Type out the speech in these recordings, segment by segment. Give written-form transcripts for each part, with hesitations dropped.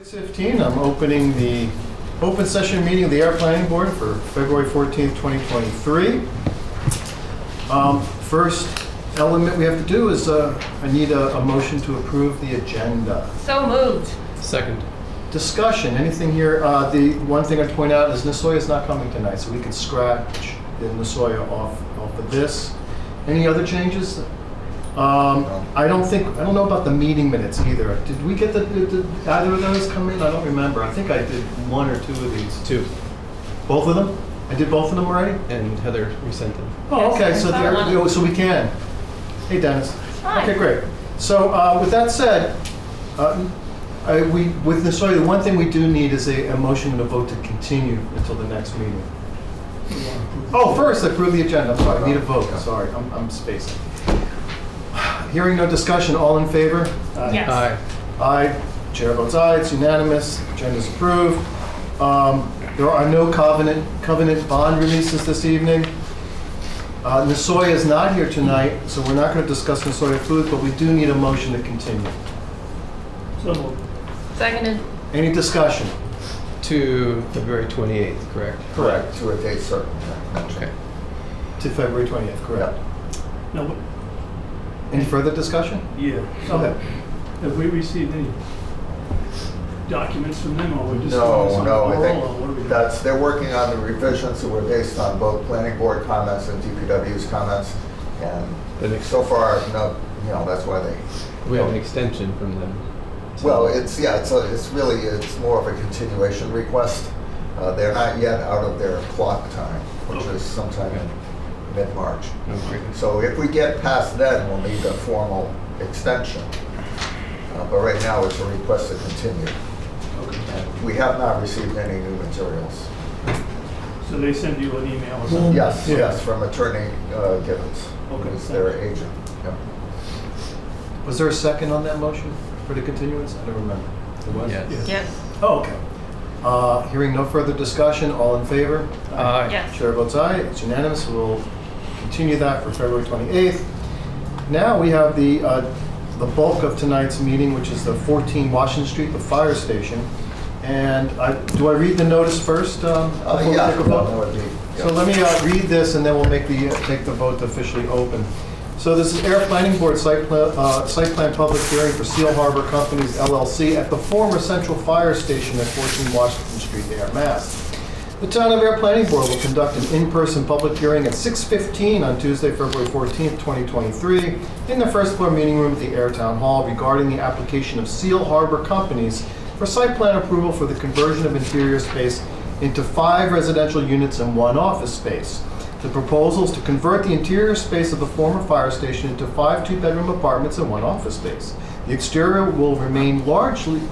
6:15, I'm opening the open session meeting of the Air Planning Board for February 14th, 2023. First element we have to do is I need a motion to approve the agenda. So moved. Second. Discussion, anything here? The one thing I'd point out is Nasoya is not coming tonight, so we can scratch the Nasoya off of this. Any other changes? I don't know about the meeting minutes either. Did we get did either of those come in? I don't remember. I think I did one or two of these. Two. Both of them? I did both of them already? And Heather resent them. Oh, okay, Yes, so I saw one. so we can. Hey, Dennis. Hi. Okay, great. So with that said, with Nasoya, the one thing we do need is a motion and a vote to continue until the next meeting. Oh, first, approve the agenda. I'm sorry, I need a vote. Sorry, I'm spacing. Hearing no discussion, all in favor? Yes. Aye. Aye. Chair votes aye. It's unanimous. Agenda is approved. There are no covenant bond releases this evening. Nasoya is not here tonight, so we're not going to discuss Nasoya Foods, but we do need a motion to continue. So moved. Seconded. Any discussion? To February 28th, correct? Correct. To a date certain. Okay. To February 20th, correct. No, but- Any further discussion? yeah. Go ahead. Have we received any documents from them, or we're just? No, something no, I oral, or what are we think doing? they're working on the revisions that were based on both planning board comments and DPW's comments. And so far, no, that's why they, We have an extension from them. well, it's more of a continuation request. They're not yet out of their clock time, which is sometime in mid-March. Okay. So if we get past then, we'll need a formal extension. But right now, it's a request to continue. Okay. And we have not received any new materials. So they send you an email or something? Yes, Yeah. yes, from Attorney Gibbons, Okay. who's their agent. Yep. Was there a second on that motion for the continuance? I don't remember. There was? Yes. Yes. Oh, okay. Hearing no further discussion, all in favor? Aye. Yes. Chair votes aye. It's unanimous. We'll continue that for February 28th. Now we have the bulk of tonight's meeting, which is the 14 Washington Street, the fire station. And do I read the notice first? Before we Yeah, take a vote? that would be. So let me read this, and then we'll make the vote officially open. So this is Air Planning Board site plan public hearing for Seal Harbor Companies LLC at the former Central Fire Station at 14 Washington Street, Air, Mass. The Town of Air Planning Board will conduct an in-person public hearing at 6:15 on Tuesday, February 14th, 2023, in the first floor meeting room at the Air Town Hall regarding the application of Seal Harbor Companies for site plan approval for the conversion of interior space into 5 residential units and 1 office space. The proposal is to convert the interior space of the former fire station into 5 two-bedroom apartments and 1 office space. The exterior will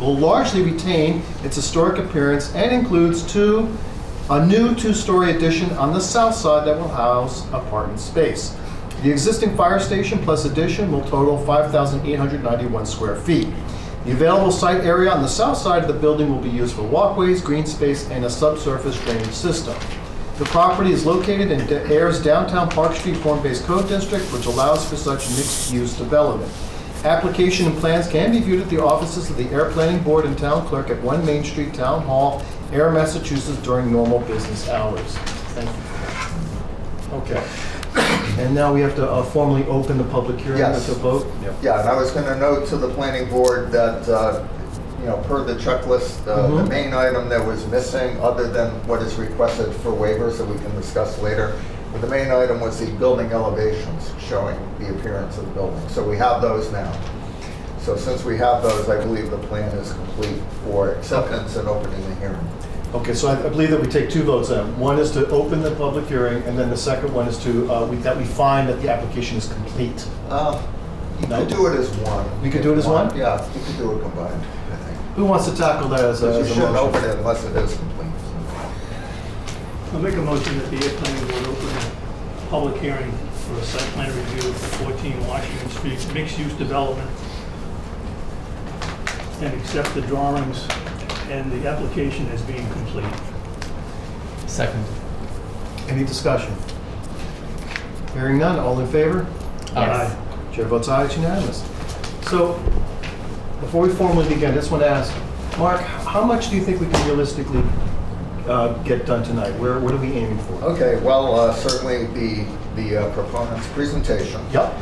largely retain its historic appearance and includes a new 2-story addition on the south side that will house apartment space. The existing fire station plus addition will total 5,891 square feet. The available site area on the south side of the building will be used for walkways, green space, and a subsurface drainage system. The property is located in Ayer's downtown Park Street Form-Based Code District, which allows for such mixed-use development. Application and plans can be viewed at the offices of the Air Planning Board and Town Clerk at 1 Main Street, Town Hall, Ayer, Massachusetts, during normal business hours. Thank you for that. Okay. And now we have to formally open the public hearing Yes. with a vote? Yeah, and I was going to note to the planning board that, per the checklist, the main item that was missing, other than what is requested for waivers that we can discuss later, but the main item was the building elevations showing the appearance of the building. So we have those now. So since we have those, I believe the plan is complete for acceptance and opening the hearing. Okay, so I believe that we take 2 votes then. One is to open the public hearing, and then the second one is to, that we find that the application is complete. You No. could do it as one. We could do it as one? Yeah, you could do it combined, I think. Who wants to tackle that as a You motion? shouldn't open it unless it is complete. I'll make a motion that the Air Planning Board open a public hearing for a site plan review for 14 Washington Street, mixed-use development, and accept the drawings and the application as being complete. Second. Any discussion? Hearing none, all in favor? Aye. Chair votes aye, it's unanimous. So, before we formally begin, I just want to ask, Mark, how much do you think we can realistically get done tonight? What are we aiming for? Okay, well, certainly the proponent's presentation. Yep.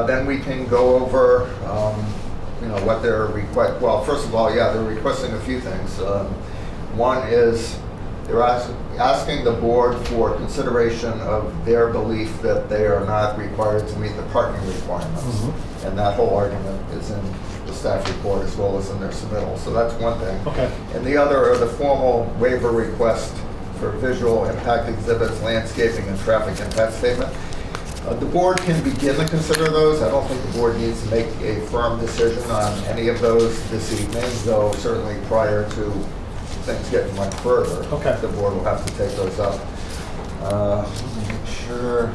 Then we can go over, what they're well, first of all, yeah, they're requesting a few things. One is they're asking the board for consideration of their belief that they are not required to meet the parking requirements. Mhm. And that whole argument is in the staff report as well as in their submittal. So that's one thing. Okay. And the other are the formal waiver request for visual impact exhibits, landscaping, and traffic impact statement. The board can begin to consider those. I don't think the board needs to make a firm decision on any of those this evening, though certainly prior to things getting much further. Okay. The board will have to take those up. Let me make sure.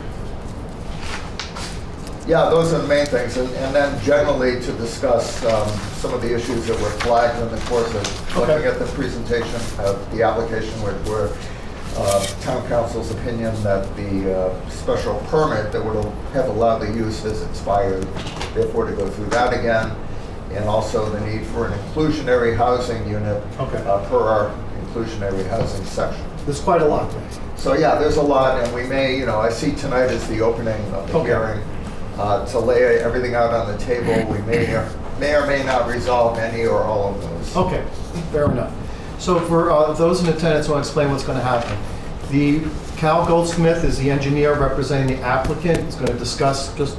Yeah, those are the main things. And then generally to discuss some of the issues that were flagged in the course of looking Okay. at the presentation of the application, which were town council's opinion that the special permit that would have allowed the use has expired, therefore to go through that again, and also the need for an inclusionary housing unit Okay. per our inclusionary housing section. There's quite a lot. So yeah, there's a lot, and we may, I see tonight as the opening of the Okay. hearing. To lay everything out on the table, we may or may not resolve any or all of those. Okay, fair enough. So for those in attendance, I want to explain what's going to happen. The Cal Goldsmith is the engineer representing the applicant. He's going to discuss just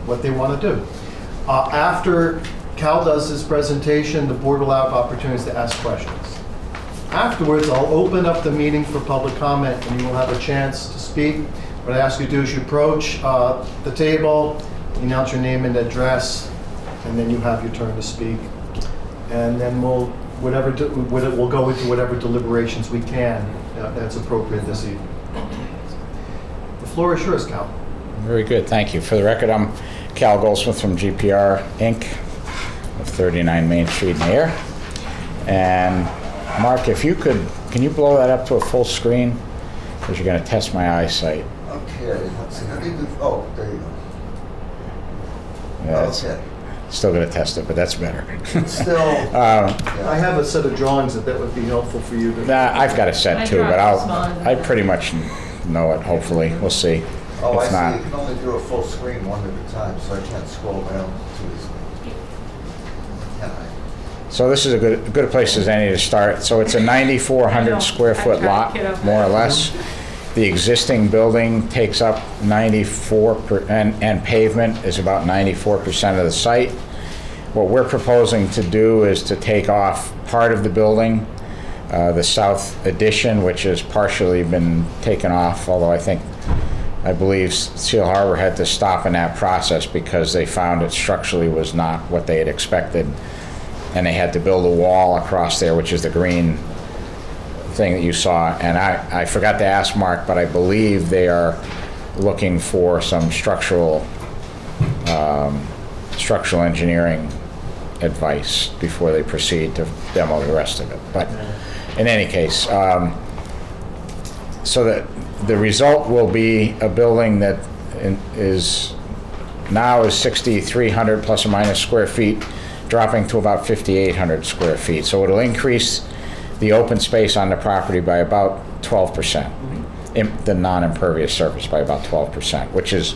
what they want to do. After Cal does his presentation, the board will have opportunities to ask questions. Afterwards, I'll open up the meeting for public comment, and you will have a chance to speak. What I ask you to do is you approach the table, announce your name and address, and then you have your turn to speak. And then we'll go into whatever deliberations we can that's appropriate this evening. The floor is yours, Cal. Very good, thank you. For the record, I'm Cal Goldsmith from GPR Inc. of 39 Main Street in Ayer. And Mark, if you could, can you blow that up to a full screen? Because you're going to test my eyesight. Okay, let's see. How do you do? Oh, there you go. Yeah, it's Okay. still going to test it, but that's better. Still, I have a set of drawings that would be helpful for you to... Nah, I've got a set too, but I I pretty much know it, hopefully. We'll see. oh, I If see. not, You can only do a full screen one at a time, so I can't scroll down too easily. Can I? so this is a good place as any to start. So it's a 9,400 square foot lot, more or less. The existing building takes up 94%, and pavement is about 94% of the site. What we're proposing to do is to take off part of the building, the south addition, which has partially been taken off, although I believe Seal Harbor had to stop in that process because they found it structurally was not what they had expected. And they had to build a wall across there, which is the green thing that you saw. And I forgot to ask Mark, but I believe they are looking for some structural engineering advice before they proceed to demo the rest of it. But in any case, so that the result will be a building that is 6,300 plus or minus square feet, dropping to about 5,800 square feet. So it'll increase the open space on the property by about 12%, the non-impervious surface by about 12%, which is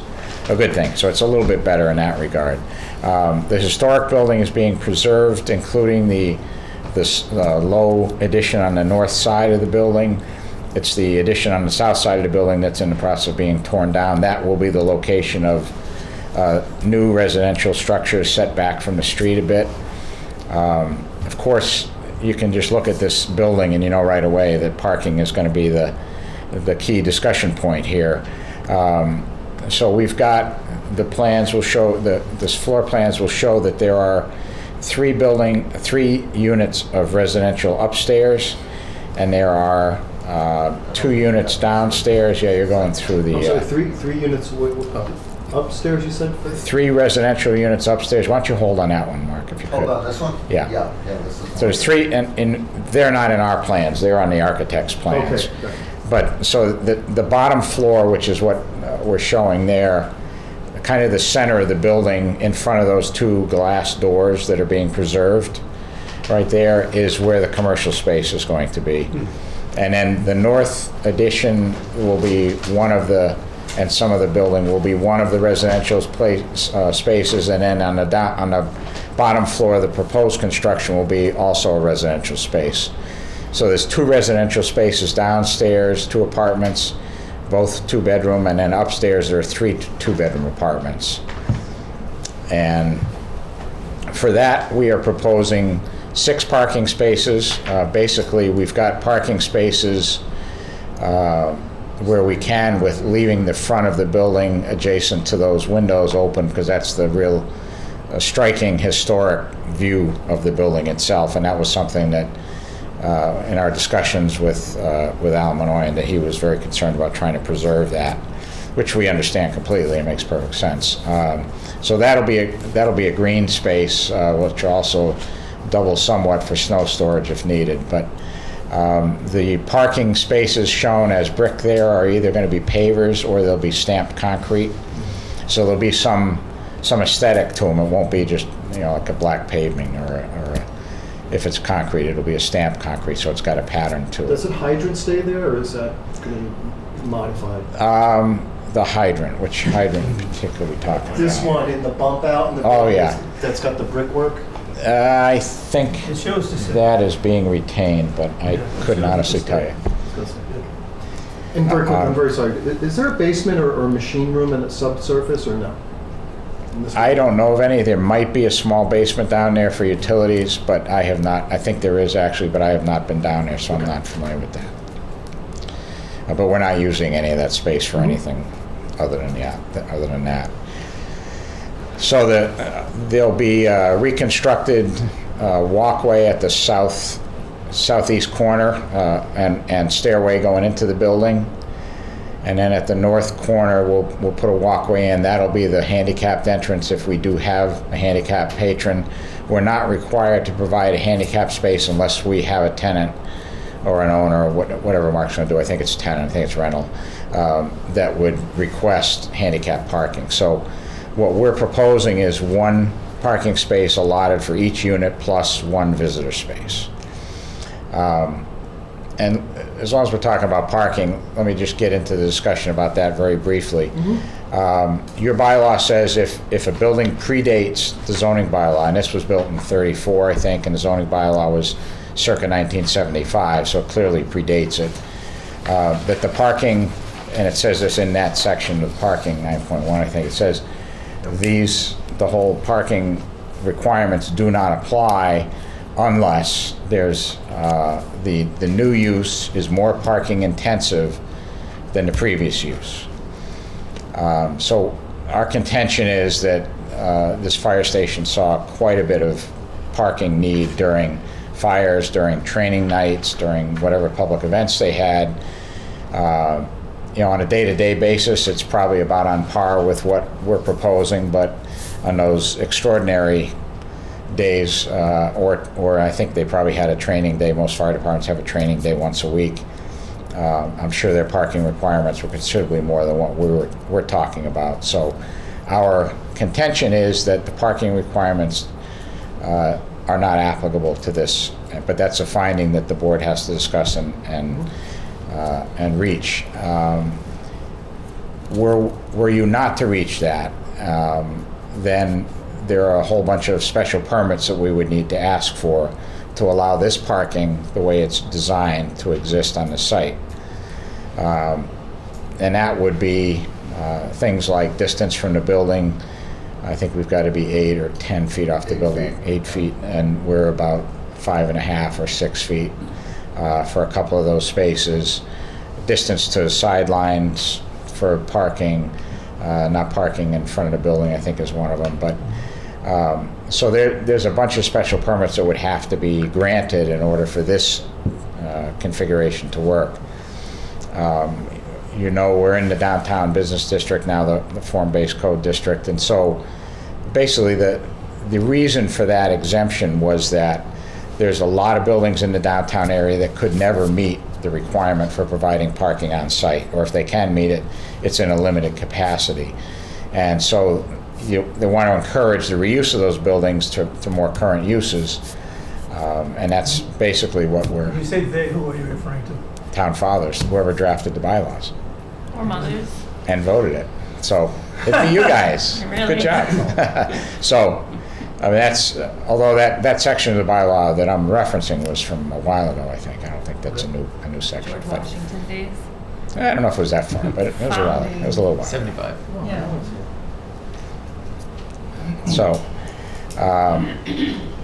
a good thing. So it's a little bit better in that regard. The historic building is being preserved, including this low addition on the north side of the building. It's the addition on the south side of the building that's in the process of being torn down. That will be the location of new residential structures set back from the street a bit. Of course, you can just look at this building and you know right away that parking is going to be the key discussion point here. So we've got the plans will show this floor plans will show that there are three units of residential upstairs, and there are 2 units downstairs. Yeah, you're going through the. I'm sorry, three units upstairs, you said? 3 residential units upstairs. Why don't you hold on that one, Mark, if you could? Hold on, this one? Yeah. Yeah, this is. So there's 3, and they're not in our plans. They're on the architect's plans. Okay. But so the bottom floor, which is what we're showing there, kind of the center of the building in front of those 2 glass doors that are being preserved, right there is where the commercial space is going to be. And then the north addition will be one of the, and some of the building will be one of the residential spaces, and then on the bottom floor of the proposed construction will be also a residential space. So there's 2 residential spaces downstairs, 2 apartments, both 2-bedroom, and then upstairs there are 3 2-bedroom apartments. And for that, we are proposing 6 parking spaces. Basically, we've got parking spaces where we can, with leaving the front of the building adjacent to those windows open, because that's the real striking historic view of the building itself. And that was something that in our discussions with Al Manoyan, that he was very concerned about trying to preserve that, which we understand completely. It makes perfect sense. So that'll be a green space, which also double somewhat for snow storage if needed. But the parking spaces shown as brick there are either going to be pavers or they'll be stamped concrete. So there'll be some aesthetic to them. It won't be just, like a black pavement or if it's concrete, it'll be a stamped concrete, so it's got a pattern to it. Does the hydrant stay there, or is that going to be modified? The hydrant, which hydrant in particular we talking about? This one in the bump out in the Oh, building, yeah. That's got the brickwork? I think It shows the that is being retained, but I couldn't honestly tell you. And I'm very sorry, is there a basement or machine room in the subsurface, or no? I don't know of any. There might be a small basement down there for utilities, but I have not. I think there is actually, but I have not been down there, so I'm not familiar with that. But we're not using any of that space for anything other than that. So there'll be a reconstructed walkway at the southeast corner and stairway going into the building. And then at the north corner, we'll put a walkway in. That'll be the handicapped entrance if we do have a handicapped patron. We're not required to provide a handicapped space unless we have a tenant or an owner, or whatever Mark's going to do. I think it's tenant, I think it's rental, that would request handicapped parking. So what we're proposing is 1 parking space allotted for each unit plus 1 visitor space. And as long as we're talking about parking, let me just get into the discussion about that very briefly. Your bylaw says if a building predates the zoning bylaw, and this was built in '34, I think, and the zoning bylaw was circa 1975, so it clearly predates it, that the parking, and it says this in that section of parking, 9.1, I think, it says the whole parking requirements do not apply unless there's the new use is more parking intensive than the previous use. So our contention is that this fire station saw quite a bit of parking need during fires, during training nights, during whatever public events they had. On a day-to-day basis, it's probably about on par with what we're proposing, but on those extraordinary days, or I think they probably had a training day. Most fire departments have a training day once a week. I'm sure their parking requirements were considerably more than what we're talking about. So our contention is that the parking requirements are not applicable to this, but that's a finding that the board has to discuss and reach. Were you not to reach that, then there are a whole bunch of special permits that we would need to ask for to allow this parking, the way it's designed, to exist on the site. And that would be things like distance from the building. I think we've got to be 8 or 10 feet off the building, 8 feet, and we're about 5.5 or 6 feet for a couple of those spaces. Distance to sidelines for parking, not parking in front of the building, I think, is one of them. But so there's a bunch of special permits that would have to be granted in order for this configuration to work. We're in the downtown business district now, the form-based code district, and so basically the reason for that exemption was that there's a lot of buildings in the downtown area that could never meet the requirement for providing parking on site, or if they can meet it, it's in a limited capacity. And so they want to encourage the reuse of those buildings to more current uses. And that's basically what When we're, you say they, who are you referring to? town fathers, whoever drafted the bylaws Or mothers. and voted it. So it'd be you guys. Really? Good job. So, I mean, that's, although that section of the bylaw that I'm referencing was from a while ago, I think. I don't think that's a new section. George But Washington days. I don't know if it was that far, but it was a while. It was a little while. 75. Yeah. So,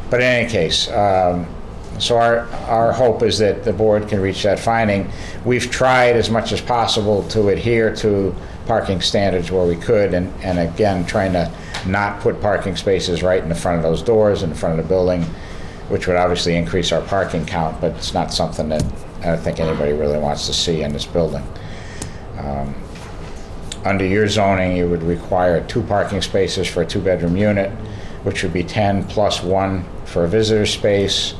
but in any case, so our hope is that the board can reach that finding. We've tried as much as possible to adhere to parking standards where we could, and again, trying to not put parking spaces right in the front of those doors, in the front of the building, which would obviously increase our parking count, but it's not something that I don't think anybody really wants to see in this building. Under your zoning, you would require 2 parking spaces for a 2-bedroom unit, which would be 10 plus 1 for a visitor space,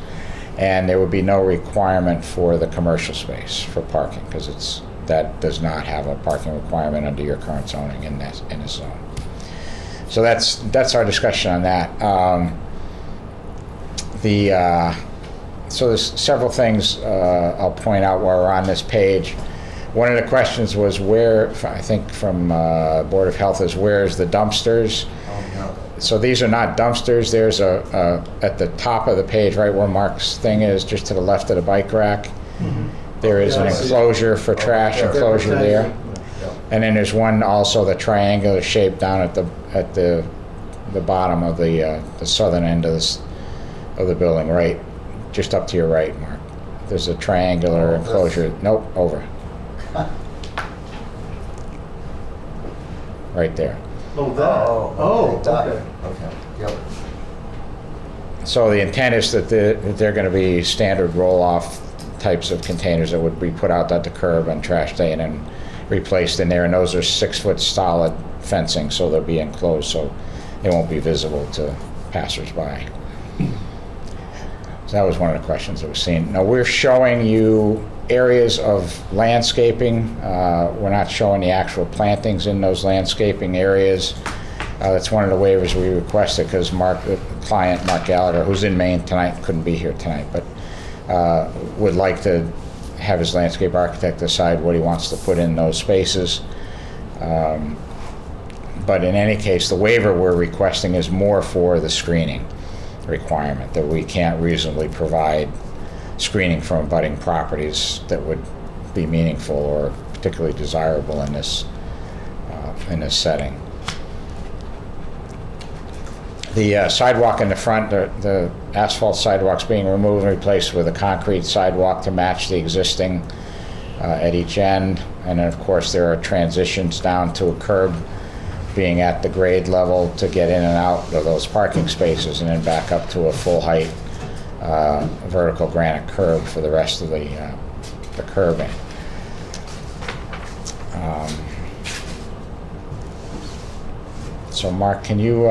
and there would be no requirement for the commercial space for parking, because that does not have a parking requirement under your current zoning in this zone. So that's our discussion on that. So there's several things I'll point out while we're on this page. One of the questions was where, I think from Board of Health, is where's the dumpsters? So these are not dumpsters. There's at the top of the page, right where Mark's thing is, just to the left of the bike rack, there is an enclosure for trash enclosure there. And then there's one also, the triangular shape down at the bottom of the southern end of the building, right, just up to your right, Mark. There's a triangular enclosure. Nope, over. Right there. Oh, that. Oh, okay. Okay, yep. So the intent is that they're going to be standard roll-off types of containers that would be put out at the curb on trash day and then replaced in there. And those are 6-foot solid fencing, so they'll be enclosed, so they won't be visible to passersby. So that was one of the questions that was seen. Now we're showing you areas of landscaping. We're not showing the actual plantings in those landscaping areas. That's one of the waivers we requested because the client, Mark Gallagher, who's in Maine tonight, couldn't be here tonight, but would like to have his landscape architect decide what he wants to put in those spaces. But in any case, the waiver we're requesting is more for the screening requirement, that we can't reasonably provide screening from abutting properties that would be meaningful or particularly desirable in this setting. The sidewalk in the front, the asphalt sidewalk's being removed and replaced with a concrete sidewalk to match the existing at each end. And then, of course, there are transitions down to a curb being at the grade level to get in and out of those parking spaces, and then back up to a full height vertical granite curb for the rest of the curbing. So Mark, can you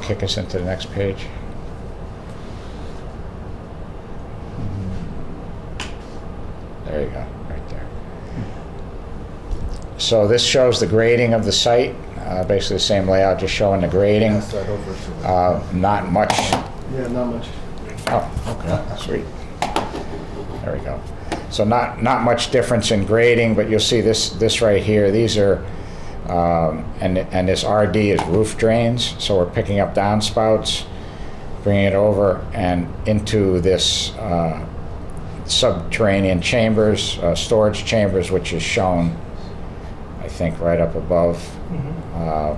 kick us into the next page? There you go, right there. So this shows the grading of the site, basically the same layout, just showing the grading. Pass that over to Not much. Yeah, not much. Oh, okay, sweet. There we go. So not much difference in grading, but you'll see this right here. These are, and this RD is roof drains, so we're picking up downspouts, bringing it over and into this subterranean chambers, storage chambers, which is shown, I think, right up above,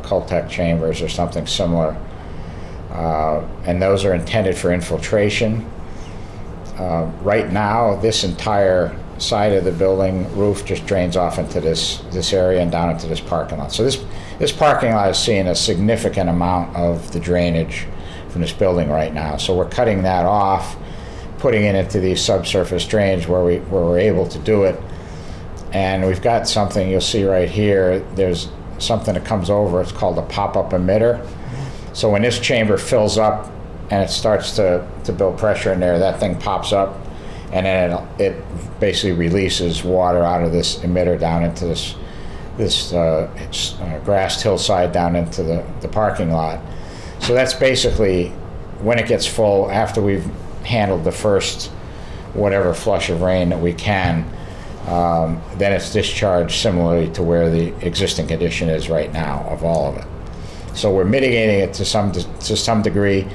Cultec chambers or something similar. And those are intended for infiltration. Right now, this entire side of the building roof just drains off into this area and down into this parking lot. So this parking lot is seeing a significant amount of the drainage from this building right now. So we're cutting that off, putting it into these subsurface drains where we're able to do it. And we've got something you'll see right here. There's something that comes over. It's called a pop-up emitter. So when this chamber fills up and it starts to build pressure in there, that thing pops up, and then it basically releases water out of this emitter down into this grassed hillside down into the parking lot. So that's basically when it gets full, after we've handled the first whatever flush of rain that we can, then it's discharged similarly to where the existing condition is right now of all of it. So we're mitigating it to some degree,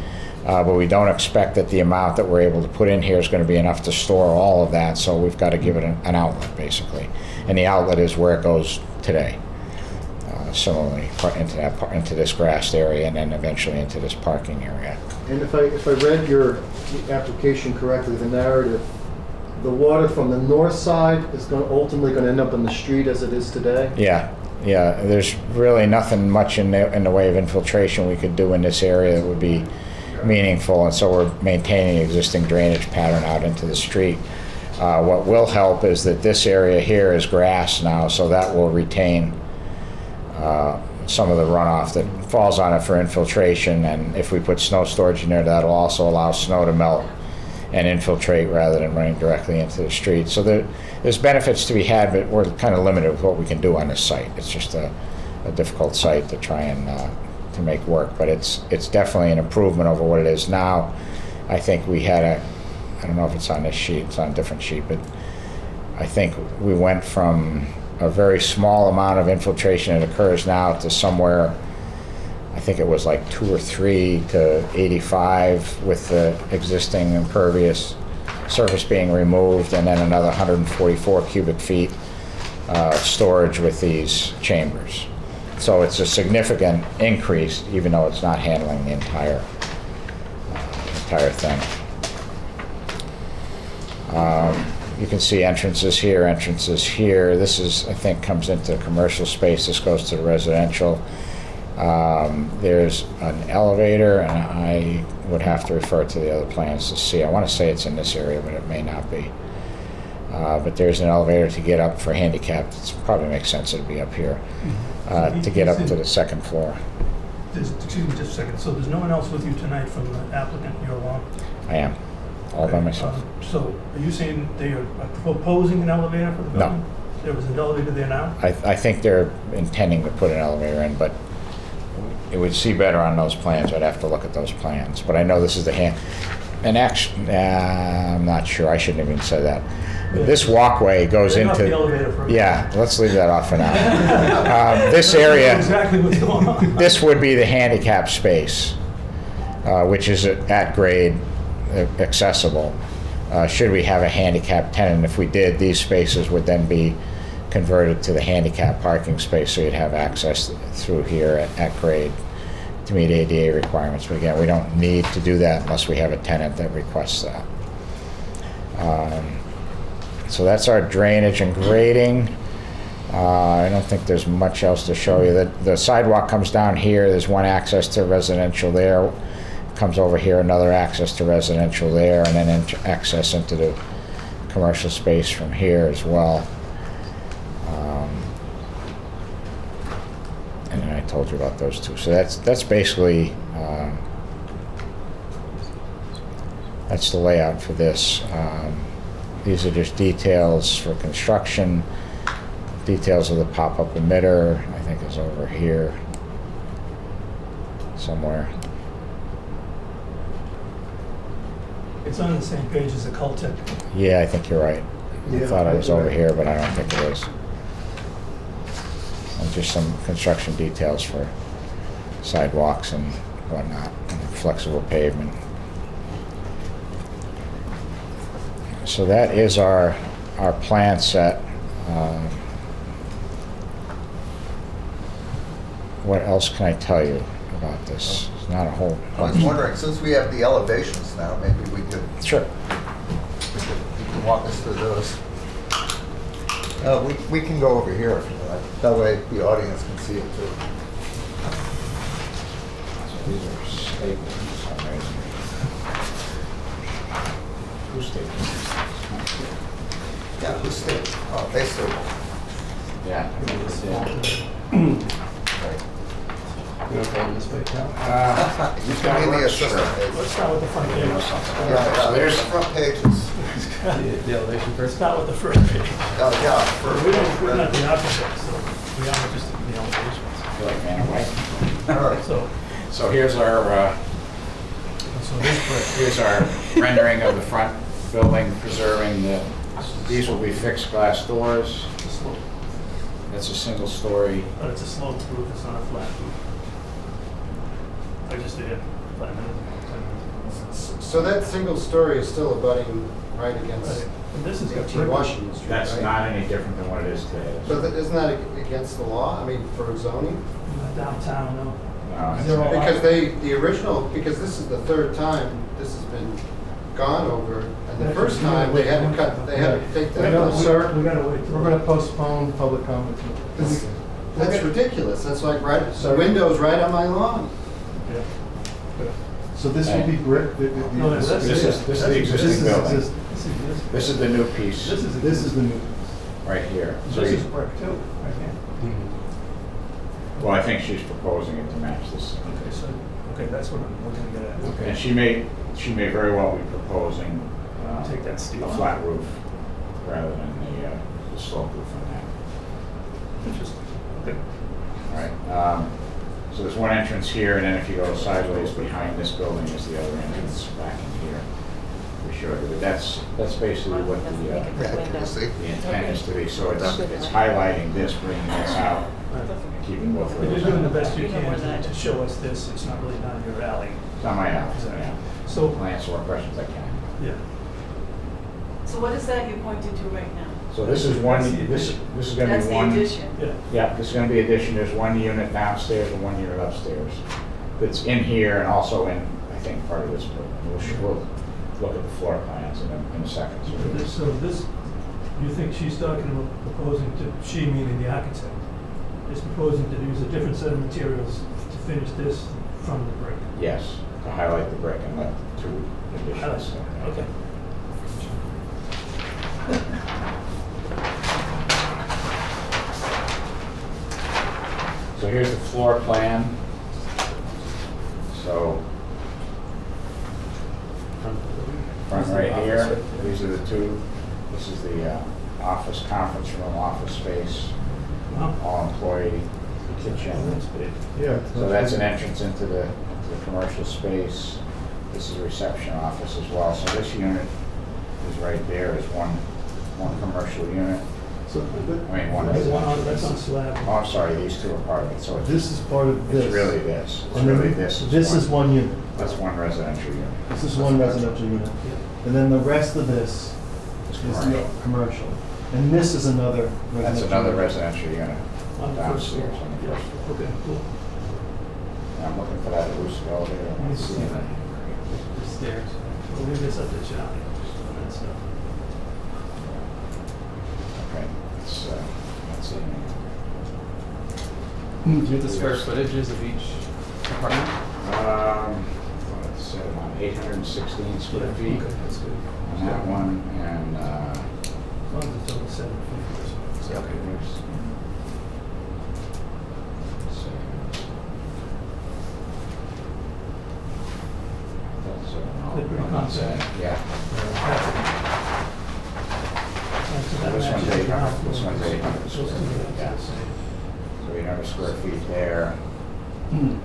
but we don't expect that the amount that we're able to put in here is going to be enough to store all of that, so we've got to give it an outlet, basically. And the outlet is where it goes today. Similarly, into this grassed area and then eventually into this parking area. And if I read your application correctly, the narrative, the water from the north side is ultimately going to end up in the street as it is today? Yeah, there's really nothing much in the way of infiltration we could do in this area that would be meaningful, and so we're maintaining existing drainage pattern out into the street. What will help is that this area here is grass now, so that will retain some of the runoff that falls on it for infiltration, and if we put snow storage in there, that'll also allow snow to melt and infiltrate rather than running directly into the street. So there's benefits to be had, but we're kind of limited with what we can do on this site. It's just a difficult site to try and to make work, but it's definitely an improvement over what it is now. I think we had I don't know if it's on this sheet, it's on a different sheet, but I think we went from a very small amount of infiltration that occurs now to somewhere, I think it was like 2 or 3 to 85 with the existing impervious surface being removed, and then another 144 cubic feet storage with these chambers. So it's a significant increase, even though it's not handling the entire thing. You can see entrances here. This is, I think, comes into commercial space. This goes to the residential. There's an elevator, and I would have to refer to the other plans to see. I want to say it's in this area, but it may not be. But there's an elevator to get up for handicapped. It probably makes sense it'd be up here to get up to the second floor. Excuse me just a second. So there's no one else with you tonight from the applicant? You're alone? I am, all by myself. So are you saying they are proposing an elevator for the building? No. There was an elevator there now? I think they're intending to put an elevator in, but it would see better on those plans. I'd have to look at those plans. But I know this is the and actually, I'm not sure. I shouldn't have even said that. This walkway goes Turn into... off the elevator for a minute. Yeah, let's leave that off for now. This area... Exactly what's going on. This would be the handicap space, which is at grade accessible. Should we have a handicap tenant? If we did, these spaces would then be converted to the handicap parking space, so you'd have access through here at grade to meet ADA requirements. But again, we don't need to do that unless we have a tenant that requests that. So that's our drainage and grading. I don't think there's much else to show you. The sidewalk comes down here. There's one access to residential there. Comes over here, another access to residential there, and then access into the commercial space from here as well. And then I told you about those two. So that's basically that's the layout for this. These are just details for construction. Details of the pop-up emitter, I think, is over here somewhere. It's on the same page as the Cultec. Yeah, I think you're right. I Yeah, thought it was you're over right. here, but I don't think it is. And just some construction details for sidewalks and whatnot, and flexible pavement. So that is our plan set. What else can I tell you about this? It's not a whole I was bunch. wondering, since we have the elevations now, maybe we could, Sure. you can walk us through those. We can go over here if you like. That way the audience can see it too. These are stapled for some reason. Who's stapled? Yeah, who's stable? Oh, they stable. Yeah. Right. You want to go this way now? You can be the assistant. Let's Dave. start with the front page. Yeah, there's the front pages. The elevation Let's first? start with the first page. Yeah, We're not the architects, so we are just the elevations. I feel like Vanna White. All right. So So here's our So this brick. Here's our rendering of the front building, preserving these will be fixed glass doors. It's a slope. That's a single story. But it's a sloped roof, it's not a flat roof. I just did it 5 minutes ago, 10 minutes ago. So that single story is still abutting right against And this has got 18 brick. Washington Street, That's right? not any different than what it is today. So isn't that against the law? I mean, for zoning? Downtown, no. No, it's- Zero. Because because this is the third time this has been gone over, and the first time they had to take that No, out. sir, We gotta wait. we're going to postpone public comment. That's ridiculous. That's like right, the Sorry. window's right on my lawn. Yeah. So this will be brick? No, that's- This is the existing building. exist- This is the new piece This is the new. right here. So This you- is brick too, right here. Well, I think she's proposing it to match this. Okay, so, okay, that's what we're gonna get at. And she may very well be proposing Take that steel a off. flat roof rather than the slope roof on that. Interesting. Okay. All right. So there's one entrance here, and then if you go sideways behind this building is the other entrance back in here. We showed you, but that's basically what Yeah, can you see? the intent is to be. So it's highlighting this, bringing this out, and keeping both of But those. you're doing the best you can to show us this, it's not really down your alley. It's on my house, yeah. So, I'll answer what questions I can. yeah. So what is that you pointed to right now? So this is one, That's the this is going to That's be the one. addition. Yeah. Yeah, this is going to be addition. There's one unit downstairs and one unit upstairs. That's in here and also in, I think, part of this building. We'll look at the floor plans in a second. So this, you think she's talking about proposing to, she meaning the architect, is proposing to use a different set of materials to finish this from the brick? Yes, to highlight the brick and let two additions. Okay. So here's the floor plan. So front right here, these are the two. This is the office, conference room, office space, Wow. all employee Oh, kitchen. that's big. Yeah. So that's an entrance into the commercial space. This is a reception office as well. So this unit is right there, is one commercial unit. So I mean, one That's residential. that's on slab. Oh, I'm sorry, these two are part of it. So this is part of this. it's really this. It's And then really this. This is one unit. That's one residential unit. This is one residential unit. And then the rest of this It's is the commercial. commercial. And this is another residential. That's another unit. residential unit On the first floor. downstairs on the first floor. Okay, cool. And I'm looking for that elusive elevator. I Let don't me see see it. that. The stairs. We'll leave this up to Charlie. on that stuff. Okay, that's it. Do you have the square footages of each apartment? Let's say about 816 square Yeah, feet okay, that's good. on that one, and As long as it's over 750 or something. okay, there's. They're pretty compact. Yeah. So This one's 800, this one's 800 Those square two feet, are yeah. the same. So 800 square feet there, Hmm. and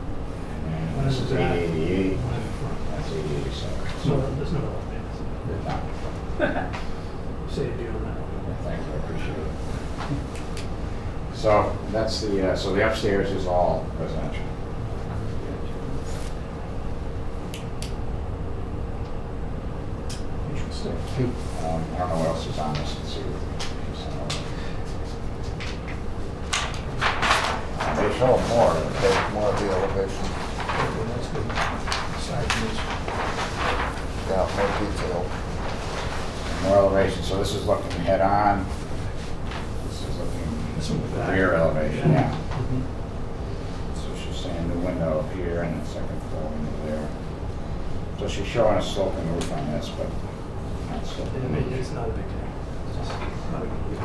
One this is is the back, 888, one in the front. that's 887. So there's no elevators. No. Say a deal on that. Thank you, I appreciate it. So that's so the upstairs is all residential. Interesting. I don't know what else is on this, let's see. They show more, they more of the elevation, Okay, that's good. Side views. yeah, more detail. More elevation, so this is looking head on. This is This looking one the back. rear elevation, yeah. Mhm. So she's saying the window up here and the second floor window there. So she's showing a sloping roof on this, but not I sloping. mean, it's not a big deal. It's just not a big deal.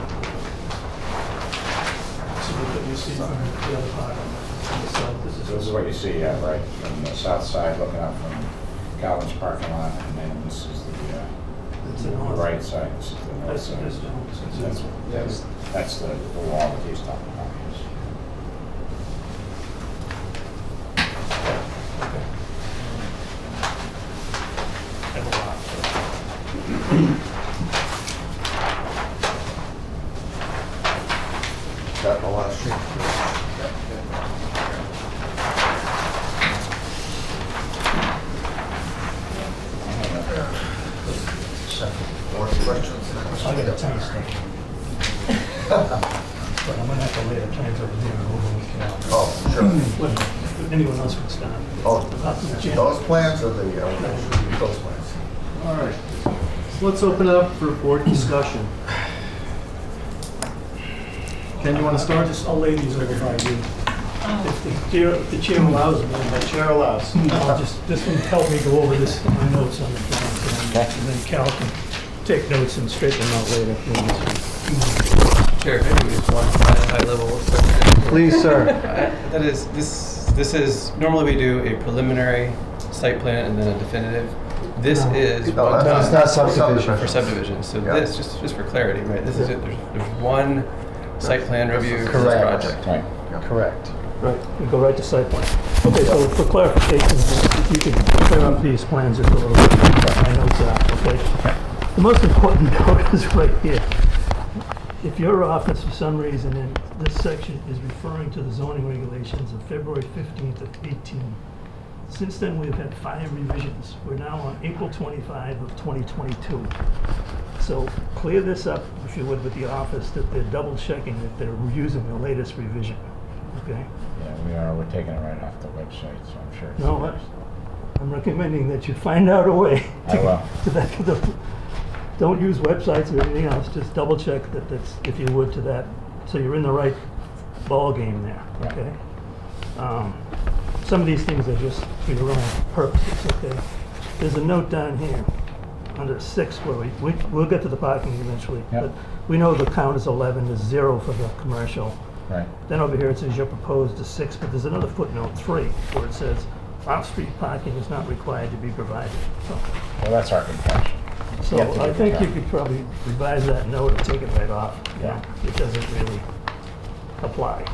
So what you see from the other part on the south, this is. So this is what you see, yeah, right, from the south side looking up from Calvin's parking lot, and then this is It's the an north. right side, this is the north That's, side. that's the home. That's the wall that he's talking about. Yes. That the last sheet? More questions? I got a ton of stuff. But I'm gonna have to lay the plans over there and over with Cal. Oh, sure. But anyone else can start. Oh, Up to the chair. those plans or the, those plans? All right. So let's open it up for board discussion. Ken, you want to start? I'll lay these over by you. If the chair allows me. The chair allows. This will help me go over this, my notes on the plans, and then Cal can take notes and straighten them out later. Chair, maybe we just want to find a high level section. Please, sir. That is, this is, normally we do a preliminary site plan and then a definitive. This is No, one that's time not subdivision. for subdivision. So Yeah. this, just for clarity, right, this is it, there's one site plan review for this Correct. project. Right. Correct. Right, we go right to site plan. Okay, so for clarification, if you can clear up these plans just a little bit, my notes are, okay? The most important note is right here. If your office, for some reason, in this section is referring to the zoning regulations of February 15th of 18, since then we've had 5 revisions. We're now on April 25 of 2022. So clear this up, if you would, with the office, that they're double checking that they're using the latest revision, okay? Yeah, we are. We're taking it right off the website, so I'm sure. No, what? I'm recommending that you find out a way. I will. Don't use websites or anything else, just double check that that's, if you would, to that, so you're in the right ball game there, Yeah. okay? Some of these things are just for your own purposes, okay? There's a note down here, under 6, where we'll get to the parking eventually, Yep. but we know the count is 11, there's 0 for the commercial. Right. Then over here it says your proposed is 6, but there's another footnote 3 where it says off-street parking is not required to be provided. Well, that's our contention. So You have to I give think it you time. could probably revise that note and take it right off. you know. It doesn't really apply.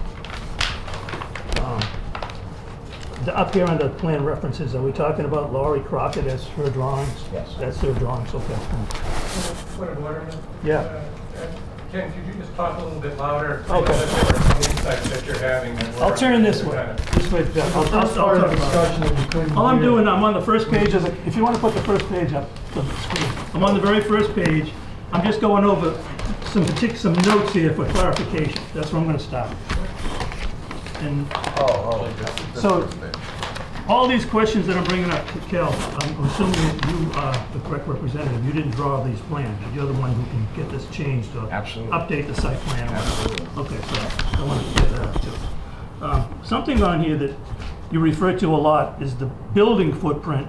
Up here under plan references, are we talking about Laurie Crockett as her drawings? Yes. That's her drawings, okay. Point of order. Yeah. Ken, could you just talk a little bit louder? Okay. The insights that you're having. I'll turn this way. This way, Jeff. I'll talk about it. All I'm doing, I'm on the first page of the, if you want to put the first page up on the screen. I'm on the very first page. I'm just going over some notes here for clarification. That's where I'm going to stop. And so, all these questions that I'm bringing up to Kel, I'm assuming that you are the correct representative. You didn't draw these plans, but you're the one who can get this changed or Absolutely. update the site plan. or whatever. Absolutely. Okay, so I want to get that out too. Something on here that you refer to a lot is the building footprint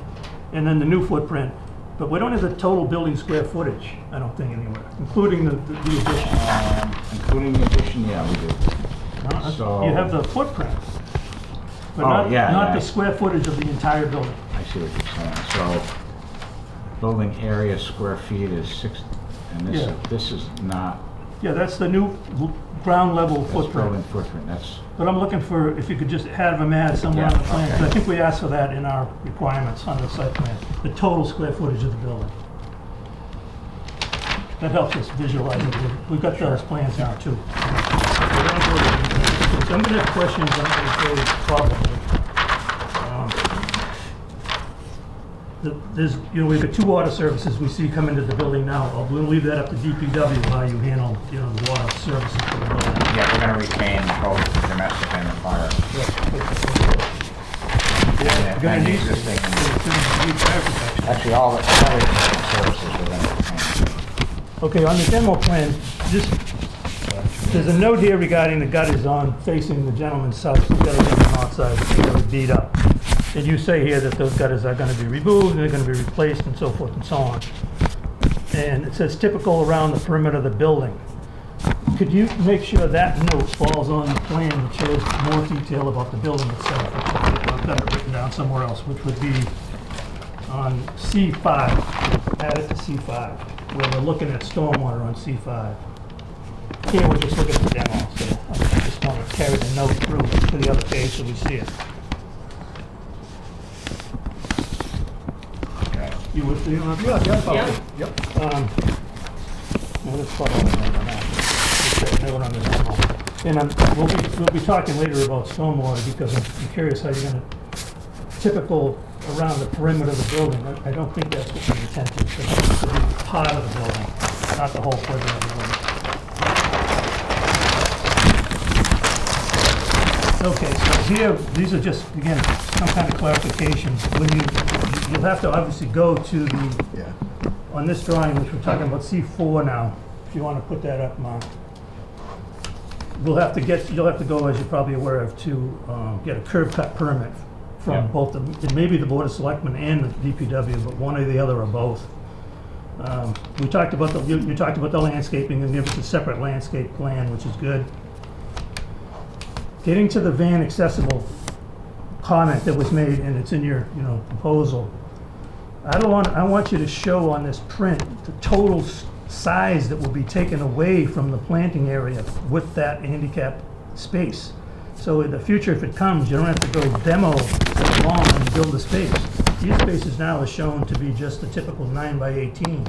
and then the new footprint, but we don't have the total building square footage, I don't think, anywhere, including the addition. Including the addition, yeah, we do. No, So- You have the footprint, but Oh, not, yeah, not yeah. the square footage of the entire building. I see what you're saying. So, building area square feet is 6, and Yeah. this is not, Yeah, that's the new ground level that's building footprint. footprint, that's, But I'm looking for, if you could just have them add somewhere on the Yeah, plan, 'cause okay. I think we asked for that in our requirements on the site plan, the total square footage of the building. That helps us visualize it. We've got those plans now too. So I'm gonna have questions on the probably. There's, you know, we've got 2 water services we see come into the building now. We'll leave that up to DPW, how you handle, you know, the water services for the building. yeah, we're gonna retain both domestic and the fire. We're gonna And need existing. fire protection. Actually, all the services we're gonna retain. Okay, on the demo plan, there's a note here regarding the gutters on facing the gentleman's house, the gutters on the north side, that are beat up. And you say here that those gutters are gonna be removed, and they're gonna be replaced, and so forth and so on. And it says typical around the perimeter of the building. Could you make sure that note falls on the plan that shows more detail about the building itself? I've got it written down somewhere else, which would be on C5, add it to C5, where we're looking at stormwater on C5. Here, we're just looking at the demo, so I just want to carry the note through to the other page so we see it. Okay. You would, you know? Yeah. Yep. Well, let's follow it on that. Just that note on the demo. And we'll be talking later about stormwater, because I'm curious how you're gonna, typical around the perimeter of the building. I don't think that's what the intent is. It's to be part of the building, not the whole perimeter of the building. Okay, so here, these are just, again, some kind of clarifications. You'll have to obviously go to the, on this drawing, which we're talking about C4 now, if you want to put that up, Mark. You'll have to go, as you're probably aware of, to get a curb cut permit Yeah. from both it may be the Board of Selectmen and the DPW, but one or the other or both. We talked about you talked about the landscaping, and give us a separate landscape plan, which is good. Getting to the van accessible comment that was made, and it's in your, proposal. I want you to show on this print the total size that will be taken away from the planting area with that handicap space. So in the future, if it comes, you don't have to go demo the lawn and build a space. These spaces now are shown to be just a typical 9 by 18.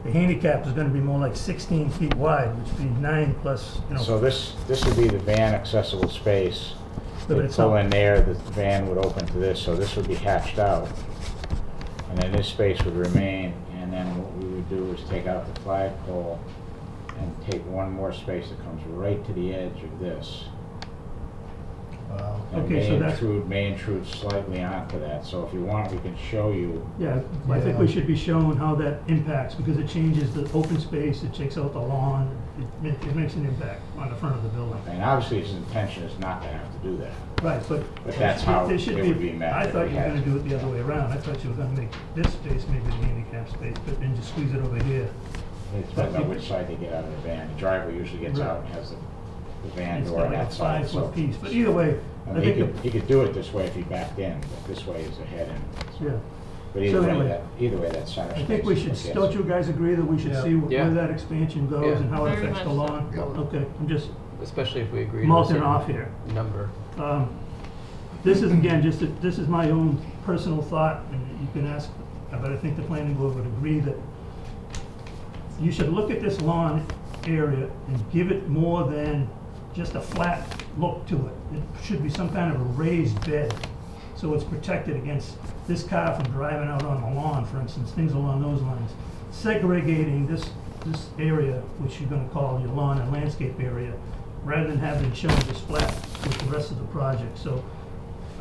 The handicap is going to be more like 16 feet wide, which would be 9 plus, So this would be the van accessible space. But They'd it's pull not- in there, the van would open to this, so this would be hatched out. And then this space would remain, and then what we would do is take out the flagpole and take one more space that comes right to the edge of this. And Okay, so that's- may intrude slightly onto that, so if you want, we can show you. Yeah, I think we should be shown how that impacts, because it changes the open space, it takes out the lawn, it makes an impact on the front of the building. And obviously his intention is not to have to do that. Right, but. But that's how there should it would be met. I thought you were Yeah. gonna do it the other way around. I thought you were gonna make this space maybe the handicap space, but then just squeeze it over here. It depends on which side they get out of the van. The driver usually gets Right. out and has the van It's door on like a that side. 5-foot So piece, but either way, I I mean, think, he could do it this way if he backed in, but this way is the head end. yeah. But So anyway, either way, that center I space think we is should, okay. don't you guys agree that we should see Yeah. where that expansion goes Yeah. and how it Very affects the much so. lawn? Yeah. Okay, I'm just Especially if we agree to a melting certain off here. number. This is, again, this is my own personal thought, and you can ask, but I think the planning board would agree that you should look at this lawn area and give it more than just a flat look to it. It should be some kind of a raised bed, so it's protected against this car from driving out on the lawn, for instance, things along those lines. Segregating this area, which you're gonna call your lawn and landscape area, rather than having it shown just flat with the rest of the project. So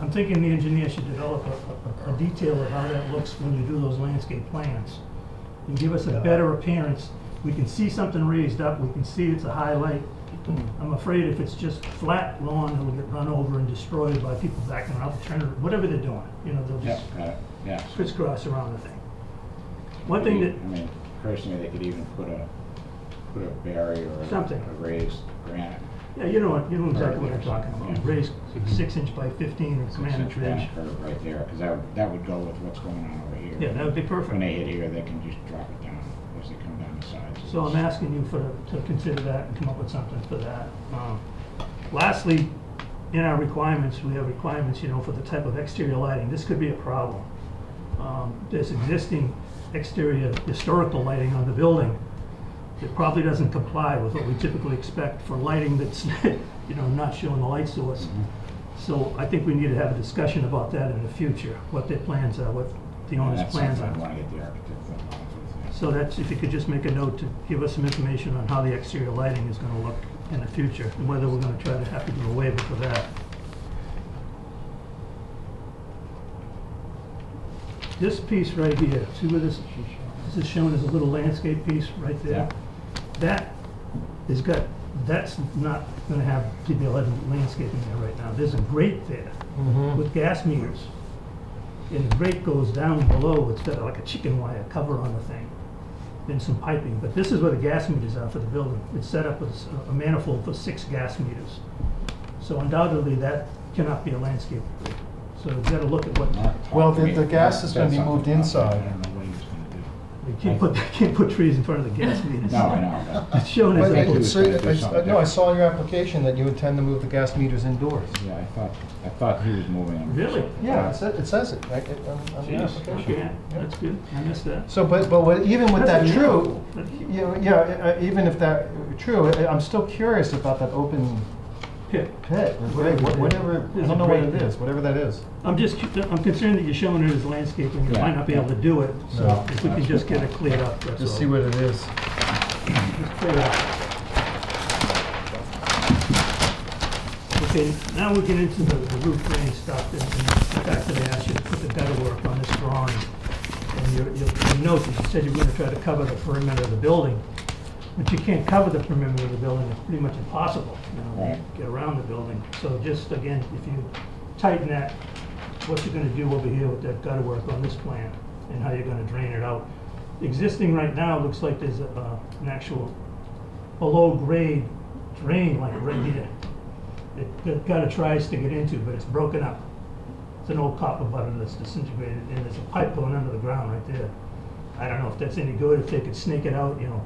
I'm thinking the engineer should develop a detail of how that looks when you do those landscape plans. And give us a better appearance. We can see something raised up, we can see it's a highlight. I'm afraid if it's just flat lawn, it'll get run over and destroyed by people backing around, turning, whatever they're doing. They'll Yeah, just got it, yeah. crisscross around the thing. One thing that, I mean, personally, they could even put a barrier or Something. a raised granite. yeah, you know exactly what I'm talking about. Yeah. Raised 6" by 15 or granite 6-inch ridge. granite curve right there, because that would go with what's going on over here. Yeah, that would be perfect. When they hit here, they can just drop it down as they come down the sides. So I'm asking you to consider that and come up with something for that. Lastly, in our requirements, we have requirements, for the type of exterior lighting. This could be a problem. There's existing exterior historical lighting on the building that probably doesn't comply with what we typically expect for lighting that's, not showing the light source. So I think we need to have a discussion about that in the future, what their plans are, what the owner's plans I are. want to get the architect involved with. So that's, if you could just make a note to give us some information on how the exterior lighting is gonna look in the future, and whether we're gonna try to have to do a waiver for that. This piece right here, see where this is shown as a little landscape piece right there? That is that's not gonna have TP11 landscaping there right now. There's a grate there with gas meters. And the grate goes down below, it's got like a chicken wire cover on the thing, and some piping. But this is where the gas meters are for the building. It's set up with a manifold for 6 gas meters. So undoubtedly, that cannot be a landscape grate. So you've got to look at what, Well, the gas is gonna be moved inside. I don't know what he was gonna do. you can't put trees in front of the gas meters. No, I know, It's shown as But think he a, was gonna do something No, I different. saw in your application that you intend to move the gas meters indoors. but yeah, I thought he was moving them. really? Yeah, it says it right, on the Jeez, application. Okay, that's good, I missed that. So, even with that That's true, unusual. even if that true, I'm still curious about that open pit. Pit, right, whatever, I There's don't a know what grate it there. is, whatever that is. I'm concerned that you're showing it as landscaping, you Yeah. might not be able to do it, so No, if we can just get it cleared up, that's all. Just see what it is. Just clear it up. Okay, now we get into the roof drain stuff, and the fact that I asked you to put the gutter work on this drawing. And you'll note that you said you were gonna try to cover the perimeter of the building, but you can't cover the perimeter of the building, it's pretty much impossible, you know, Right. get around the building. So just, again, if you tighten that, what you're gonna do over here with that gutter work on this plan, and how you're gonna drain it out. Existing right now, looks like there's an actual below-grade drain, like right here. The gutter tries to get into, but it's broken up. It's an old copper butter that's disintegrated, and there's a pipe going under the ground right there. I don't know if that's any good, if they could snake it out, you know,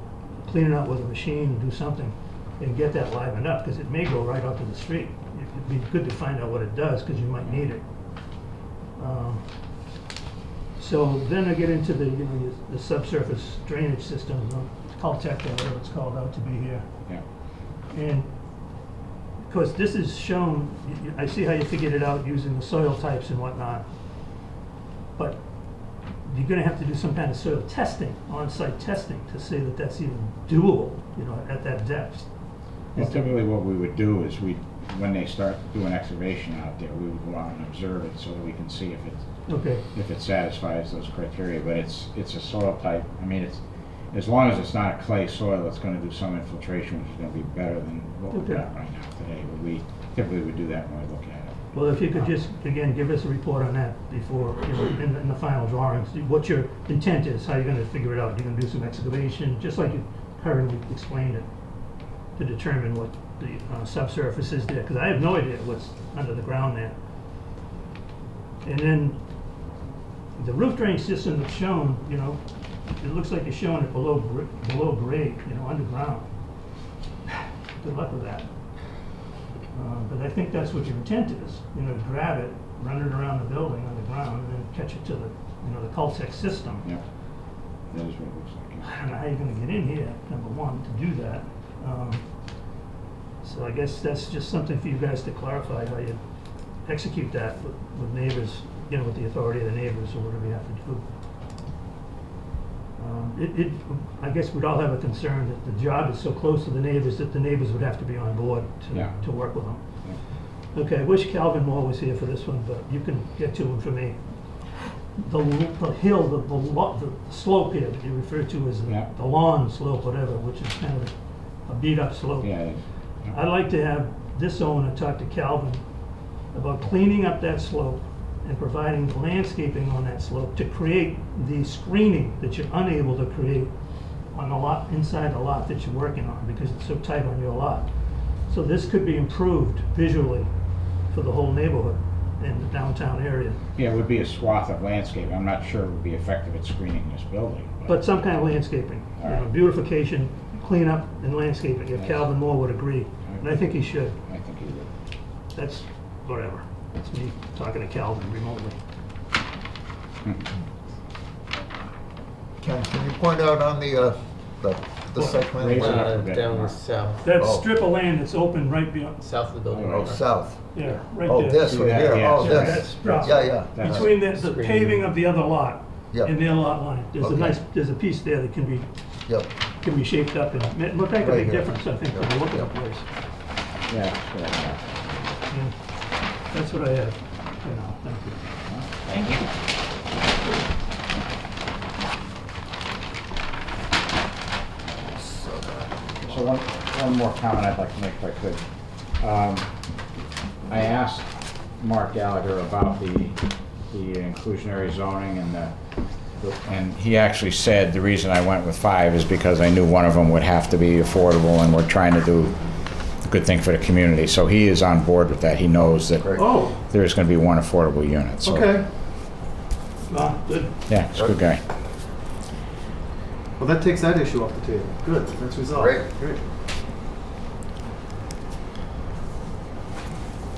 clean it out with a machine and do something, and get that livened up, because it may go right out to the street. It'd be good to find out what it does, because you might need it. So then I get into the, the subsurface drainage system, Caltech or whatever it's called out to be here. Yeah. And of course, this is shown, I see how you figured it out using the soil types and whatnot. But you're gonna have to do some kind of soil testing, on-site testing, to say that that's even doable, at that depth. Well, typically what we would do is when they start doing excavation out there, we would go out and observe it so that we can see Okay, if it satisfies those criteria. But it's a soil type, I mean, as long as it's not a clay soil, it's gonna do some infiltration, which is gonna be better than what we've Okay. got right now today. But we typically would do that when we look at it. well, if you could just, again, give us a report on that before, in the final drawings, what your intent is, how you're gonna figure it out. You're gonna do some excavation, just like you currently explained it, to determine what the subsurface is there, because I have no idea what's under the ground there. And then the roof drain system that's shown, it looks like you're showing it below grade, underground. Good luck with that. But I think that's what your intent is, grab it, run it around the building underground, and then catch it to the Caltech system. Yeah, that is what it looks like. I don't know how you're gonna get in here, number one, to do that. So I guess that's just something for you guys to clarify, how you execute that with neighbors, with the authority of the neighbors, or whatever you have to do. I guess we'd all have a concern that the job is so close to the neighbors that the neighbors would have to be on board Yeah. to work with them. Okay, I wish Calvin Moore was here for this one, but you can get to him for me. The hill, the slope here that you refer to as Yeah. the lawn slope, whatever, which is kind of a beat-up slope. Yeah, it is. Yeah. I'd like to have this owner talk to Calvin about cleaning up that slope and providing landscaping on that slope to create the screening that you're unable to create on the lot, inside the lot that you're working on, because it's so tight on your lot. So this could be improved visually for the whole neighborhood in the downtown area. Yeah, it would be a swath of landscape. I'm not sure it would be effective at screening this building. But some kind of landscaping, All right. beautification, cleanup, and landscaping, if Calvin Moore would agree. And I think he should. I think you would. That's whatever. That's me talking to Calvin remotely. Ken, can you point out on the site plan? Raise it where- up a bit Down more. south, That Oh. strip of land that's open right beyond, south of the building. Oh, south. yeah, right Oh, there. this right here, Yeah, oh, yeah, this. that's- Yeah, yeah. That's- Between the Screening. paving of the other lot Yep. and their lot line, Okay. there's a piece there that can Yep. be shaped up and it look like a Right big here. difference, I think, when you look at the place. Yeah, sure. Yeah. Yeah. That's what I have for now, thank you. Thank you. So one more comment I'd like to make if I could. I asked Mark Gallagher about the inclusionary zoning and he actually said the reason I went with 5 is because I knew one of them would have to be affordable and we're trying to do a good thing for the community. So he is on board with that. He knows that Oh, there's going to be one affordable unit. So, okay. Good. Yeah, he's a good guy. Well, that takes that issue off the table. Good, that's resolved. Great.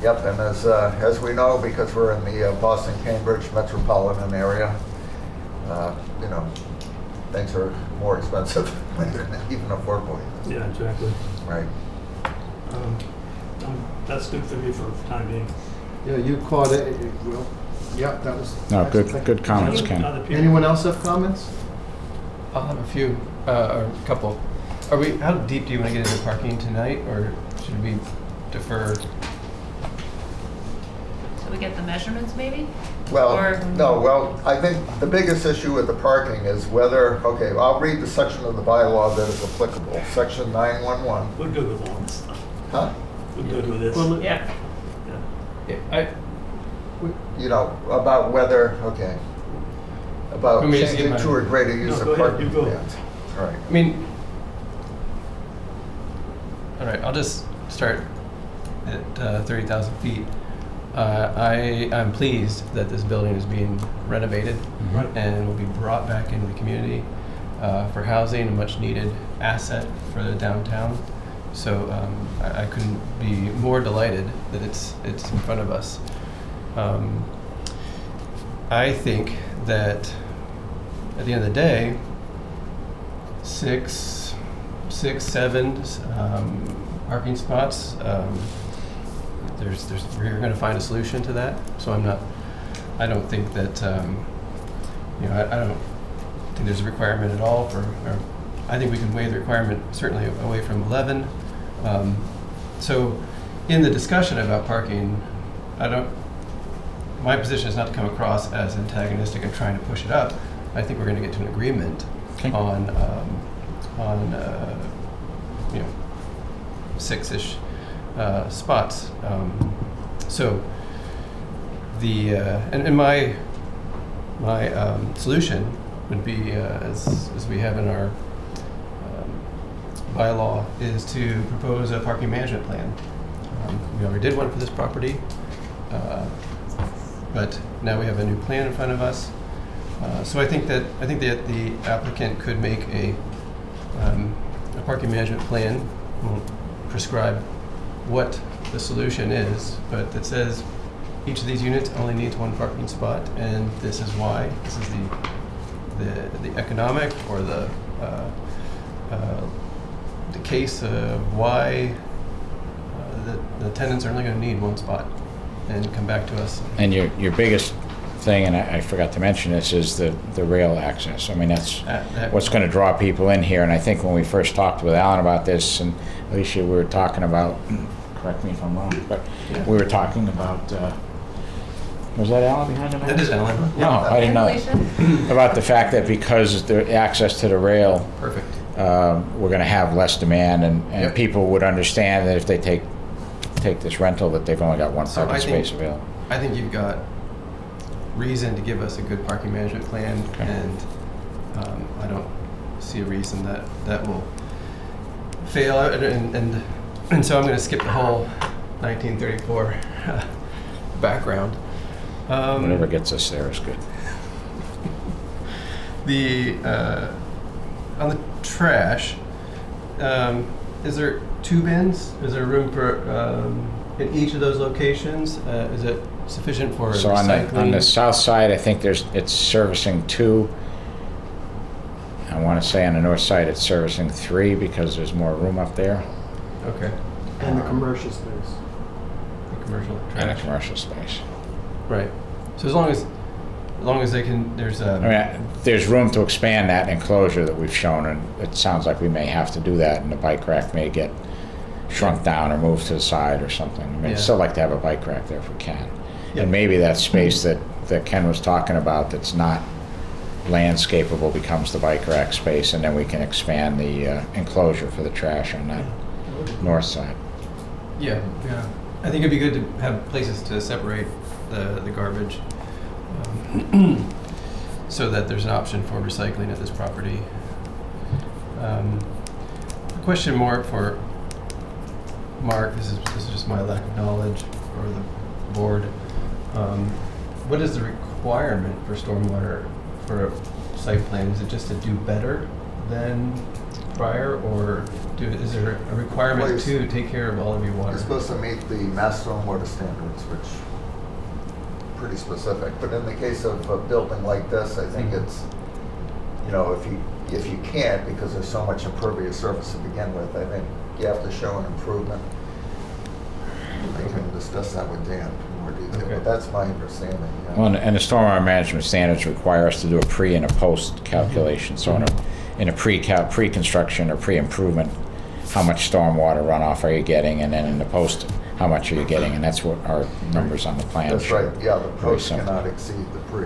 Yep, and as we know, because we're in the Boston-Cambridge metropolitan area, things are more expensive than even affordable units. Yeah, exactly. Right. That's good for me for the time being. Yeah, you caught it, well, yeah, that was. No, that's the thing. good comments, Ken. Other people- Anyone else have comments? I'll have a few, or a couple. How deep do you want to get into parking tonight, or should we defer? So we get the measurements maybe? Well, Or- no, well, I think the biggest issue with the parking is whether, okay, I'll read the section of the bylaw that is applicable, section 911. We're good with all this stuff. Huh? We're good with this. Well, Yeah. You know, about whether, okay, about Let me just changing get to my- a greater use No, of go ahead, parking you go. plans. All right. I mean, all right, I'll just start at 30,000 feet. I'm pleased that this building is being renovated Right. and will be brought back into the community for housing, a much needed asset for the downtown. So I couldn't be more delighted that it's in front of us. I think that at the end of the day, six, seven parking spots. We're going to find a solution to that. So I don't think that I don't think there's a requirement at all or I think we can waive the requirement certainly away from 11. So in the discussion about parking, my position is not to come across as antagonistic and trying to push it up. I think we're going to get to an agreement Okay. on 6-ish spots. So the and my solution would be as we have in our bylaw is to propose a parking management plan. We already did one for this property, but now we have a new plan in front of us. So I think that the applicant could make a parking management plan, won't prescribe what the solution is, but that says each of these units only needs one parking spot, and this is why. This is the economic or the case of why the tenants are only going to need one spot, and come back to us. And your biggest thing, and I forgot to mention this, is the rail access. I mean, that's what's going to draw people in here. And I think when we first talked with Alan about this, and Alicia, we were talking about, correct me if I'm wrong, but Yeah. we were talking about, was that Alan behind the That is Alan. No, I didn't know that. About the fact that because the access to the rail, Perfect. we're going to have less demand, and Yep. people would understand that if they take this rental, that they've only got one So parking I think- space available. I think you've got reason to give us a good parking management plan, Okay. and I don't see a reason that will fail. And so I'm going to skip the whole 1934 background. Whatever gets us there is good. On the trash, is there 2 bins? Is there room for in each of those locations? Is it sufficient for So recycling? on the south side, I think it's servicing 2. I want to say on the north side, it's servicing 3 because there's more room up there Okay. And the commercial space. The commercial and a trash. commercial space. Right. So as long as they can, there's I mean, there's room to expand that enclosure that we've shown, and it sounds like we may have to do that, and the bike rack may get shrunk down or moved to the side or something. I mean, I'd Yeah. still like to have a bike rack there if we can. Yep. And maybe that space that Ken was talking about that's not landscapable becomes the bike rack space, and then we can expand the enclosure for the trash on that north side. yeah. I think it'd be good to have places to separate the garbage, so that there's an option for recycling at this property. A question more for Mark. This is just my lack of knowledge, or the board. What is the requirement for stormwater for a site plan? Is it just to do better than prior, or is there a requirement Well, to take care of all of your water? You're supposed to meet the mass stormwater standards, which are pretty specific. But in the case of a building like this, I think it's, if you can't, because there's so much impervious surface to begin with, I think you have to show an improvement. I can discuss that with Dan in more detail, Okay. but that's my understanding, yeah. Well, and the stormwater management standards require us to do a pre and a post calculation. So in a pre-construction or pre-improvement, how much stormwater runoff are you getting? And then in the post, how much are you getting? And that's what our numbers on the plan That's show. right, yeah, the Very post simple. cannot exceed the pre.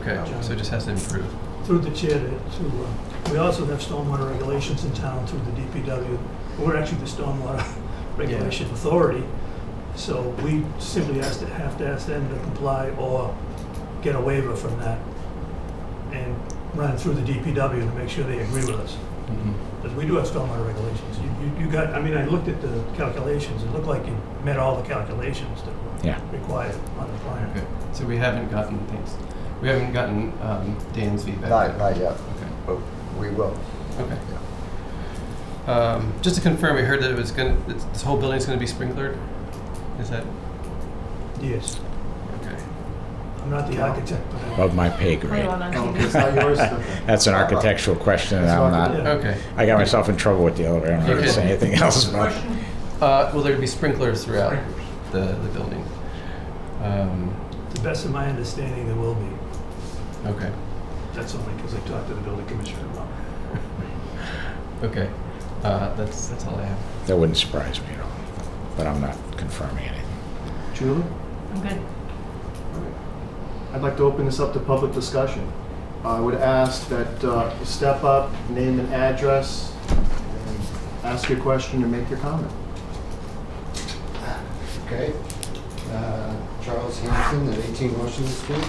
Okay, so it just has to improve. Through the chair we also have stormwater regulations in town through the DPW. We're actually the stormwater regulation authority. So we simply have to ask them to comply or get a waiver from that and run it through the DPW to make sure they agree with us. Mhm. Because we do have stormwater regulations. You got, I mean, I looked at the calculations. It looked like you met all the calculations that Yeah. were required on the plan. Okay, so we haven't gotten Dan's feedback. Not yet, Okay. but we will. Okay. Yeah. Just to confirm, we heard that this whole building's gonna be sprinklered? Is that, Yes. okay. I'm not the architect, but Above my pay grade. Oh, it's not yours? Okay. That's an architectural question, and I'm not. Yeah. Okay. I got myself in trouble with the elevator. I'm not going to say anything else about it. Will there be sprinklers throughout the building? to the best of my understanding, there will be. Okay, That's only because I talked to the building commissioner about it. okay. That's all I have. That wouldn't surprise me at all, but I'm not confirming anything. Julie? I'm good. I'd like to open this up to public discussion. I would ask that you step up, name and address, and ask your question and make your comment. Okay. Charles Hanson at 18 Washington Street.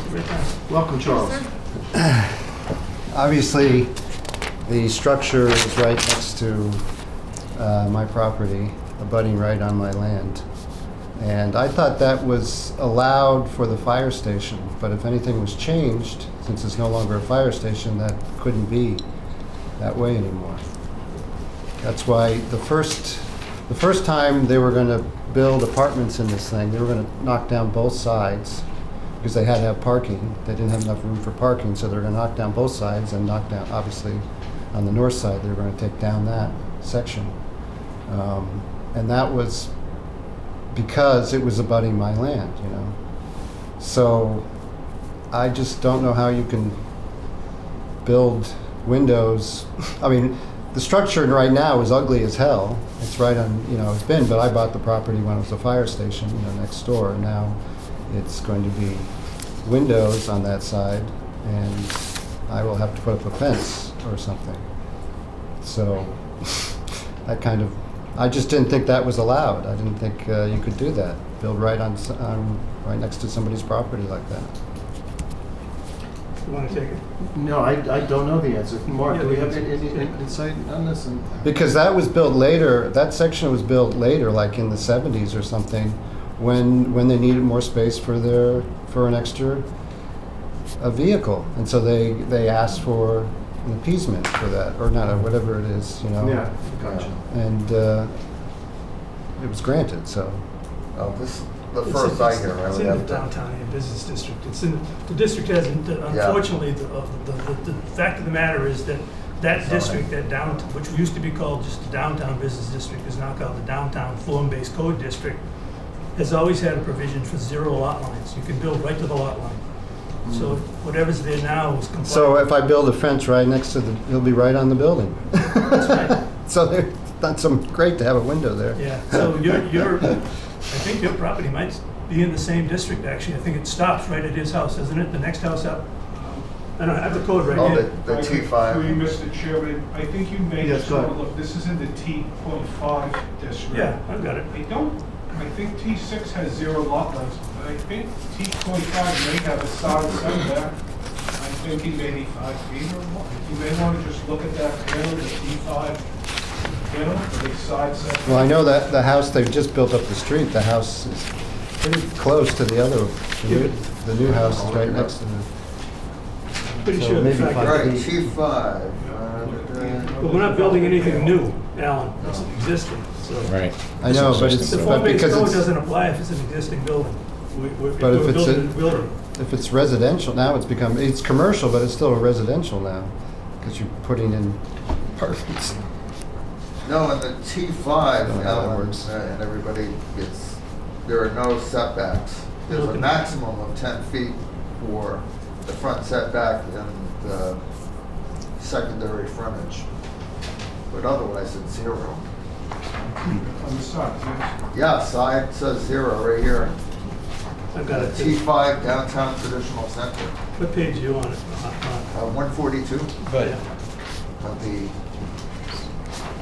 Welcome, Charles. Obviously, the structure is right next to my property, abutting right on my land. And I thought that was allowed for the fire station, but if anything was changed, since it's no longer a fire station, that couldn't be that way anymore. That's why the first time they were going to build apartments in this thing, they were going to knock down both sides because they had to have parking. They didn't have enough room for parking, so they were going to knock down both sides and knock down, obviously, on the north side, they were going to take down that section. And that was because it was abutting my land, you know. So I just don't know how you can build windows. I mean, the structure right now is ugly as hell. It's right on, you know, it's been, but I bought the property when it was a fire station, you know, next door. And now it's going to be windows on that side, and I will have to put up a fence or something. So that kind of, I just didn't think that was allowed. I didn't think you could do that. Build right right next to somebody's property like that. You want to take it? No, I don't know the answer. Mark, Yeah, do we the have answer. any insight on this? Because that was built later, that section was built later, like in the 70s or something, when they needed more space for an extra vehicle. And so they asked for an appeasement for that, or not, whatever it is, you know. Yeah, gotcha. And it was granted, so. Oh, the first I hear, I It's would in the have to. downtown Ayer business district. It's in, the district hasn't, unfortunately, the fact of the matter is that that district, that downtown, which used to be called just the downtown business district, is now called the downtown form-based code district, has always had a provision for 0 lot lines. You can build right to the lot line. So whatever's there now is compliant. So if I build a fence right next to it'll be right on the building. That's right. So that's great to have a window there. Yeah, so I think your property might be in the same district, actually. I think it stops right at his house, doesn't it? The next house up? I don't know, I have the code right Oh, here. the Through you, T5. Mr. Chairman, I think you may Yes, just go ahead. overlook, this is in the T.5 district. Yeah, I've got it. I think T6 has 0 lot lines, but I think T.5 may have a solid setback. I'm thinking maybe 5 feet or more. You may want to just look at that panel, the T5 panel, for the side setback. Well, I know that the house they've just built up the street, the house is pretty close to the other, the new house is right next to it. Pretty So sure the maybe fact All five right, feet. T5. But we're not building anything new, Alan. It's existing, so. Right. I know, but The it's, but form-based because code it's, doesn't apply if it's an existing building. If But if we're it's building a building. if it's residential, now it's commercial, but it's still a residential now, because you're putting in apartments. No, in the T5, Don't know how that Alan, works. and everybody there are no setbacks. There's a Okay. maximum of 10 feet for the front setback and the secondary frontage. But otherwise, it's 0. On the side, yes. Yeah, side says 0 right here. I've got it. T5 Downtown Traditional Center, What page are you on? 142 But of the,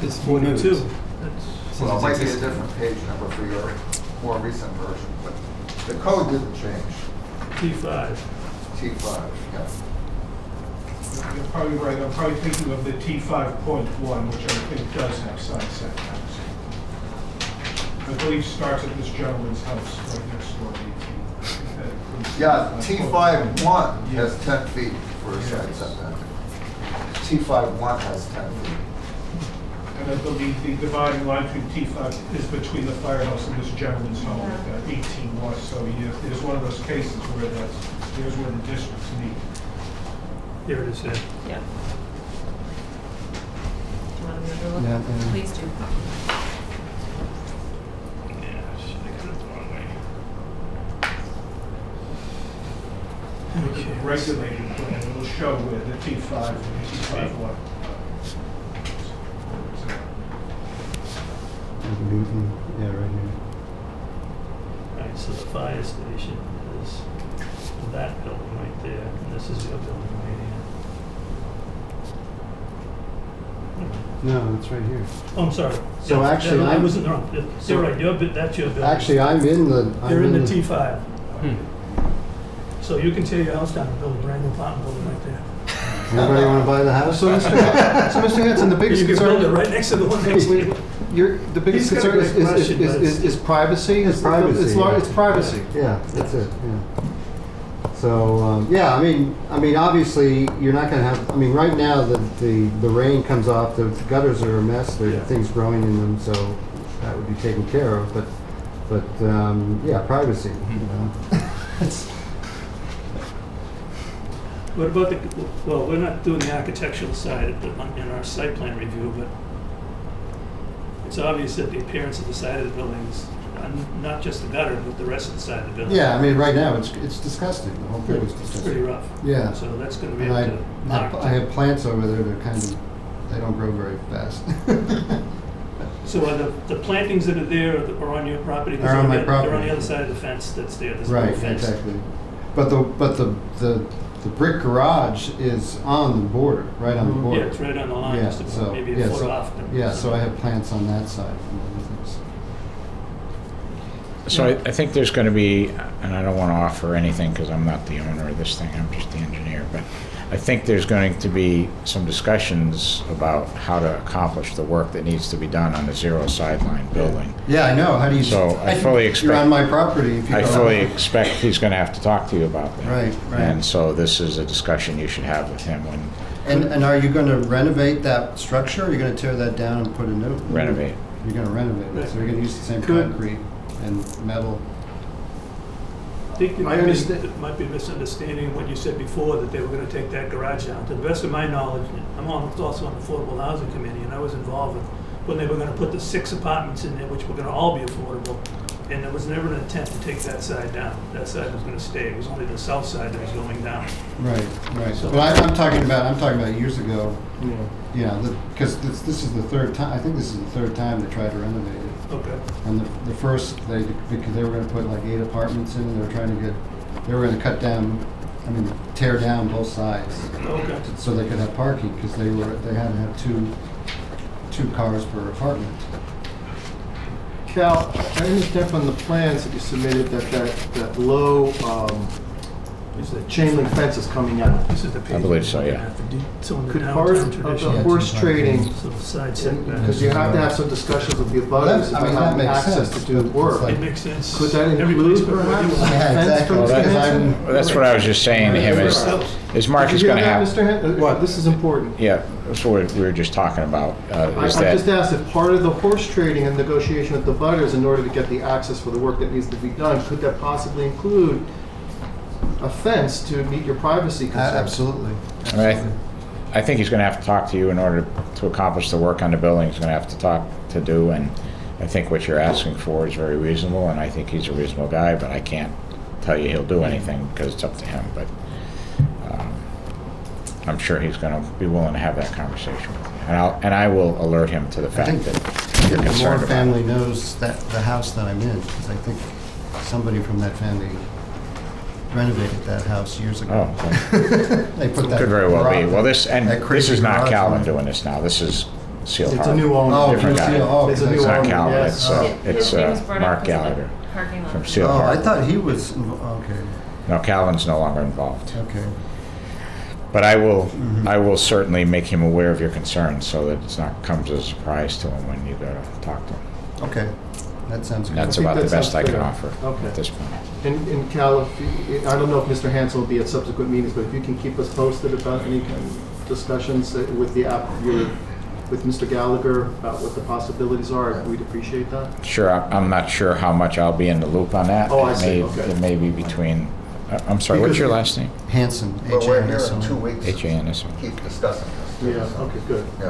it's 42. moved. That's- well, it it's might be a existing. different page number for your more recent version, but the code didn't change. T5. T5, yeah. You're probably right, I'm probably thinking of the T5.1, which I think does have side setbacks. I believe starts at this gentleman's house right next door to the Yeah, T5.1 has 10 feet for a side setback. T5.1 has 10 feet. And I believe the dividing line between T5 is between the firehouse and this gentleman's home, at 18 West. So yes, there's one of those cases where there's where the districts meet. Here it is, there. Yeah. Do you want me to look? Yeah, yeah. Please do. Yeah, shit, I got it the wrong way. The Okay. regulated plan, it'll show where the T5 and the T5.1. Newton, yeah, right here. All right, so the fire station is that building right there, and this is your building right here. No, it's right here. Oh, I'm sorry. So Yeah, actually, I I'm- wasn't wrong. You're right, that's your building. Actually, I'm in the. You're in the T. T5. Hmm. So you can tear your house down and build a brand new apartment building right there. Anybody want to buy the house? So Mr. Hanson, the biggest You can build it concern, right next to the one next to you. the biggest He's got a concern great question, but is privacy? It's privacy, It's yeah. it's privacy. Yeah, that's it, yeah. So, yeah, I mean, obviously, you're not gonna have, I mean, right now, the rain comes off, the gutters are a mess, there Yeah. are things growing in them, so that would be taken care of, but, yeah, privacy, you know. It's- What about the, well, we're not doing the architectural side in our site plan review, but it's obvious that the appearance of the side of the building is not just the gutter, but the rest of the side of the building. Yeah, I mean, right now, it's disgusting, the whole building's It's pretty disgusting. rough. Yeah. So that's gonna be And up to Mark. I have plants over there that kind of, they don't grow very fast. So are the plantings that are there are on your property? 'Cause Are on my They're on property. the other side of the fence that's there. There's no Right, fence. exactly. But the brick garage is on the border, right on the Mhm. border. Yeah, it's right on the line, Yeah, just so- about maybe yeah, a foot so- off. Yeah, so I have plants on that side and everything. So I think there's going to be, and I don't want to offer anything because I'm not the owner of this thing, I'm just the engineer, but I think there's going to be some discussions about how to accomplish the work that needs to be done on the zero sideline building. Yeah, I know, how do you? So I fully You're expect- on my property if you I go. fully expect he's going to have to talk to you about that. Right, right. And so this is a discussion you should have with him when And are you gonna renovate that structure, or are you gonna tear that down and put a new? renovate. You're gonna renovate it, so you're gonna use the same Could- concrete and metal. I think I understand. it might be a misunderstanding of what you said before, that they were gonna take that garage down. To the best of my knowledge, I'm also on the Affordable Housing Committee, and I was involved with when they were gonna put the 6 apartments in there, which were gonna all be affordable. And there was never an intent to take that side down. That side was gonna stay. It was only the south side that was going down. Right, right. So- But I'm talking about years ago, you know, because this is the third time, I think this is the third time they tried to renovate it. Okay. And the first, because they were gonna put like 8 apartments in, they were trying to they were gonna cut down, tear down both sides, Okay. so they could have parking, because they had to have two cars per apartment. Cal, I understand from the plans that you submitted that low chain link fence is coming out. This is the page. I believe so, yeah. So in the Could part downtown of the tradition, horse trading, so the side setback. because you have to have some discussions with the abutters I mean, about that having makes access sense, to do but work. it's like- It makes sense. Could that Every include place but where you perhaps? are. Yeah, Fence exactly. from Well, Mr. Because Hanson? That's what I was just saying to him is Mark Did is you going to hear have. that, Mr. Hanson? What? This is important. Yeah, that's what we were just talking about, I is just that, asked if part of the horse trading and negotiation with the butters in order to get the access for the work that needs to be done, could that possibly include a fence to meet your privacy concerns? Absolutely. I mean, I think he's going to have to talk to you in order to accomplish the work on the building. He's going to have to do, and I think what you're asking for is very reasonable, and I think he's a reasonable guy, but I can't tell you he'll do anything because it's up to him. But I'm sure he's going to be willing to have that conversation with you. And I will alert him to the I fact think that you're the concerned Moore about family it. knows that the house that I'm in, because I think somebody from that family renovated that house years ago. Oh, They put that could very well be. garage- Well, this that crazy is not garage Calvin on it. doing this now. This is Seal It's Harbor. a new owner. Oh, Different from guy. Seal- oh, It's a okay. new It's not owner, Calvin. yes. It's His name was brought Mark up because of the Gallagher parking lot. from Seal Oh, I Harbor. thought he was, okay, No, Calvin's no longer involved. okay. But I will certainly make him aware of your concerns so that it's not comes as a surprise to him when you go to talk to him. Okay, that sounds good. That's think about the that best sounds I can fair. offer Okay. at this point. And Cal, I don't know if Mr. Hanson will be at subsequent meetings, but if you can keep us posted about any kind of discussions with with Mr. Gallagher about what the possibilities are, we'd appreciate that. Sure, I'm not sure how much I'll be in the loop on that. Oh, I see, okay. It may be between, I'm sorry, what's Because- your last name? Hanson, But we're here in H-A-N-S-O-N. 2 weeks. H-A-N-S-O. Keep discussing this. Yeah, okay, good. Yeah.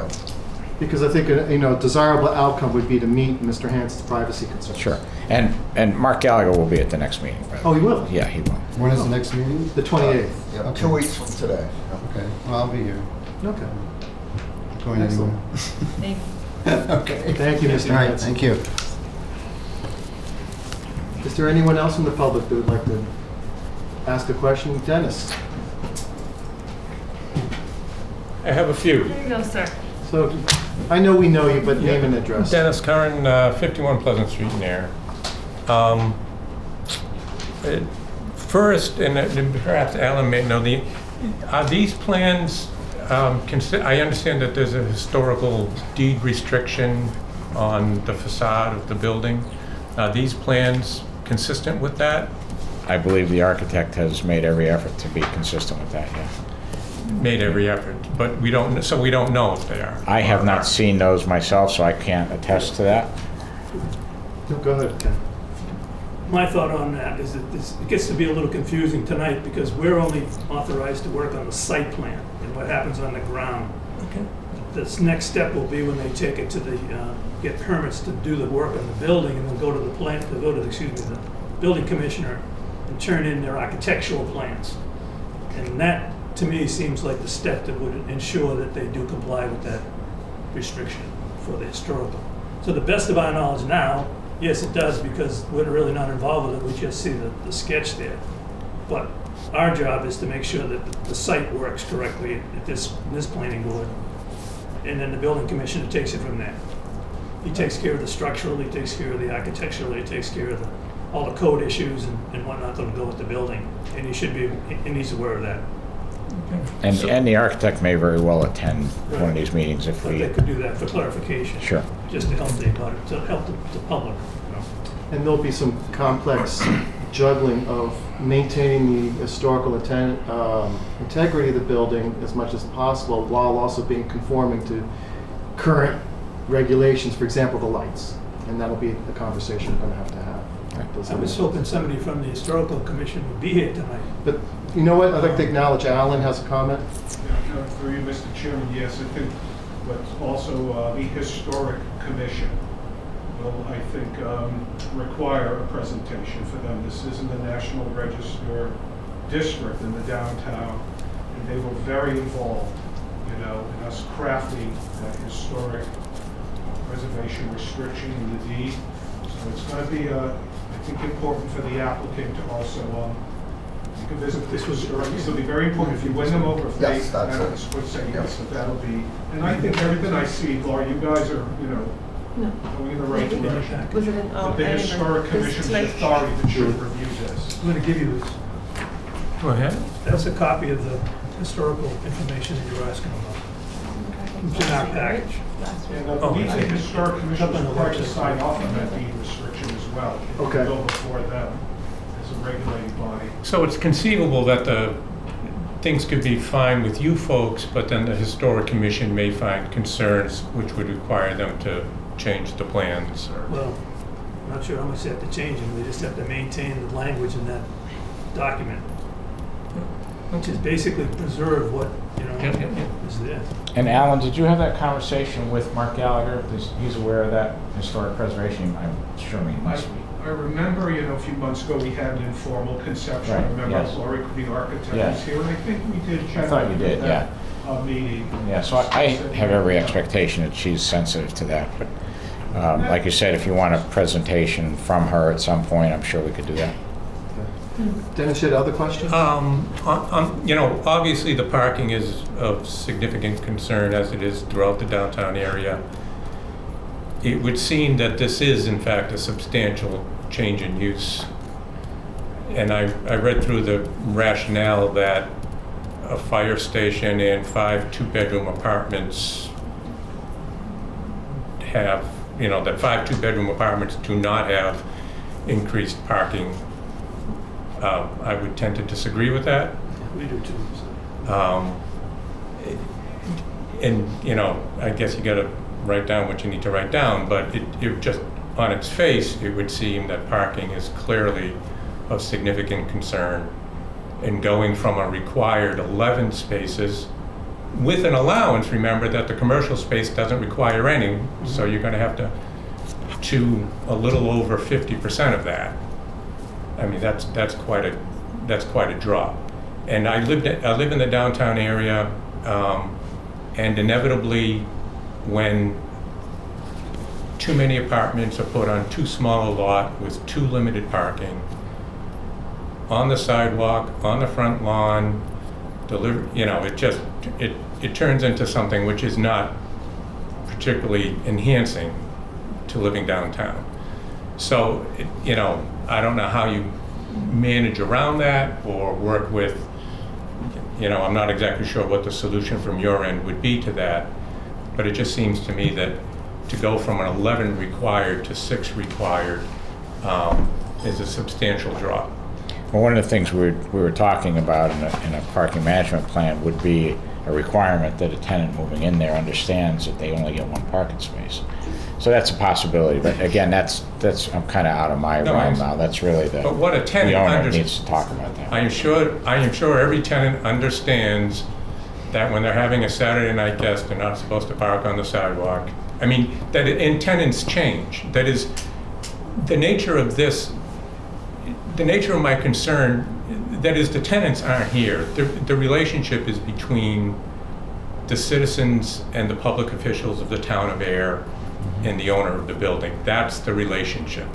Because I think, a desirable outcome would be to meet Mr. Hanson's privacy concerns. Sure. And Mark Gallagher will be at the next meeting. by the Oh, way. he will? Yeah, he will. When is the next meeting? The 28th. Yeah, Okay. 2 weeks from today. Okay, well, I'll be here. Okay. Going Excellent. anywhere. Thank you. Okay. Thank you, Mr. All right, Hanson. thank you. Is there anyone else in the public that would like to ask a question? Dennis? I have a few. There you go, sir. So, I know we know you, but name and address. Dennis Curran, 51 Pleasant Street in Ayer. First, and perhaps Alan may know, are these plans, I understand that there's a historical deed restriction on the facade of the building. Are these plans consistent with that? I believe the architect has made every effort to be consistent with that, yeah. Made every effort, but we don't know if they are. I have not seen those myself, so I can't attest to that. No, go ahead, Ken. My thought on that is that it gets to be a little confusing tonight because we're only authorized to work on the site plan and what happens on the ground. Okay. This next step will be when they take it to the, get permits to do the work on the building and then go to the the building commissioner and turn in their architectural plans. And that, to me, seems like the step that would ensure that they do comply with that restriction for the historical. So the best of our knowledge now, yes, it does, because we're really not involved with it, we just see the sketch there. But our job is to make sure that the site works correctly at this planning board. And then the building commissioner takes it from there. He takes care of the structural, he takes care of the architectural, he takes care of all the code issues and whatnot that'll go with the building. And he's aware of that. And the architect may very well attend one of these meetings if But we, they could do that for clarification. sure. Just to help to help the public, you know. And there'll be some complex juggling of maintaining the historical integrity of the building as much as possible while also being conforming to current regulations, for example, the lights. And that'll be the conversation we're going to have. Those I was are- hoping somebody from the historical commission would be here tonight. But you know what? I'd like to acknowledge Alan has a comment. Yeah, through you, Mr. Chairman, yes, I think, but also the Historic Commission will, I think, require a presentation for them. This is in the National Register district in the downtown, and they were very involved, in us crafting that historic preservation restriction in the deed. So it's going to be, I think, important for the applicant to also you can visit this historic. This will be very important if you win them over. If Yes, they that's it. would say yes, Yes. that that'll be. And I think everything I see, Laura, you guys are, No. going in the right direction. Was it in, But the I didn't Historic remember. Commission's Tonight? authority that should review this. I'm going to give you this. Go ahead. That's a copy of the historical information that you're asking about. It's in our package. And I believe the Historic Commission Up on the is required to website. sign off on that deed restriction as well. It Okay. can go before them as a regulating body. So it's conceivable that the things could be fine with you folks, but then the Historic Commission may find concerns which would require them to change the plans or... Well, I'm not sure how much they have to change them. They just have to maintain the language in that document. which is basically preserve what, Yeah, yeah, yeah. is there. And Alan, did you have that conversation with Mark Gallagher? He's aware of that historic preservation? I'm sure he must be. I remember, a few months ago, we had an informal conception. Right, I remember yes. Laurie, the architect, Yes. was here, and I think we did I check. thought you did, yeah. Meeting. Yeah, so I have every expectation that she's sensitive to that, but like you said, if you want a presentation from her at some point, I'm sure we could do that. Dennis, you had other questions? Obviously the parking is of significant concern as it is throughout the downtown area. It would seem that this is in fact a substantial change in use. And I read through the rationale that a fire station and 5 two-bedroom apartments have, that 5 two-bedroom apartments do not have increased parking. I would tend to disagree with that. We do too. I guess you gotta write down what you need to write down, but it just, on its face, it would seem that parking is clearly of significant concern. And going from a required 11 spaces with an allowance, remember that the commercial space doesn't require any, so you're gonna have to a little over 50% of that. I mean, that's quite a drop. And I live in the downtown area, and inevitably, when too many apartments are put on too small a lot with too limited parking, on the sidewalk, on the front lawn, it turns into something which is not particularly enhancing to living downtown. So, I don't know how you manage around that or work with, I'm not exactly sure what the solution from your end would be to that, but it just seems to me that to go from an 11 required to 6 required is a substantial drop. Well, one of the things we were talking about in a parking management plan would be a requirement that a tenant moving in there understands that they only get 1 parking space. So that's a possibility, but again, I'm kind of out of my realm now. That's really But what a tenant the owner needs to talk about that. I am sure every tenant understands that when they're having a Saturday night guest, they're not supposed to park on the sidewalk. I mean, and tenants change. That is, the nature of this, the nature of my concern, that is, the tenants aren't here. The relationship is between the citizens and the public officials of the town of Ayer and the owner of the building. That's the relationship.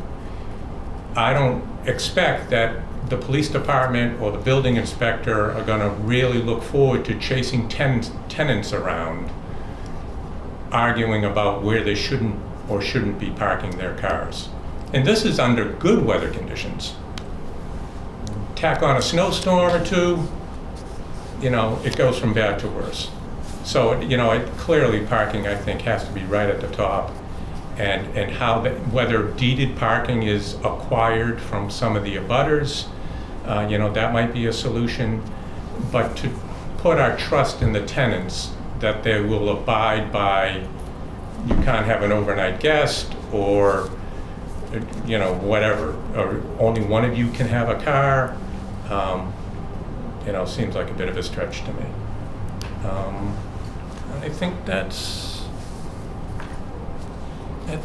I don't expect that the police department or the building inspector are going to really look forward to chasing tenants around, arguing about where they shouldn't or shouldn't be parking their cars. And this is under good weather conditions. Tack on a snowstorm or two, it goes from bad to worse. So, clearly parking, I think, has to be right at the top. And whether deeded parking is acquired from some of the abutters, that might be a solution. But to put our trust in the tenants that they will abide by, you can't have an overnight guest, or whatever, or only one of you can have a car, seems like a bit of a stretch to me. I think that's it.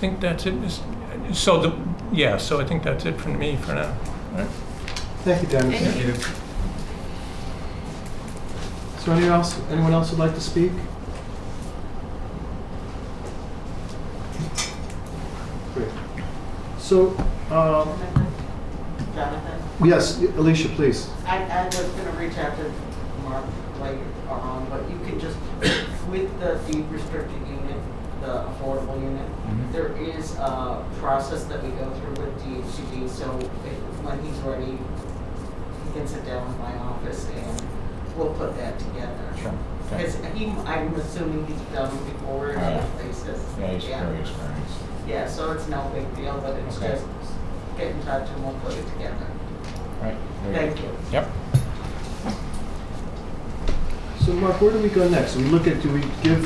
So I think that's it from me for now. All right. Thank you, Dennis. Thank you. Is there anyone else who'd like to speak? Great. So, Jonathan, yes, Alicia, please. I was gonna reach out to Mark later on, but you can just, with the deed restricted unit, the affordable unit, there is a process that we go through with DHCD, so when he's ready, he can sit down in my office and we'll put that together. Sure. Okay. Because I'm assuming he's done before in Oh, yeah. other places. Yeah, he's very experienced. Yeah, so it's no big deal, but it's Okay. just get in touch and we'll put it together. Right. Very Thank good. you. Yep. So Mark, where do we go next? Do we give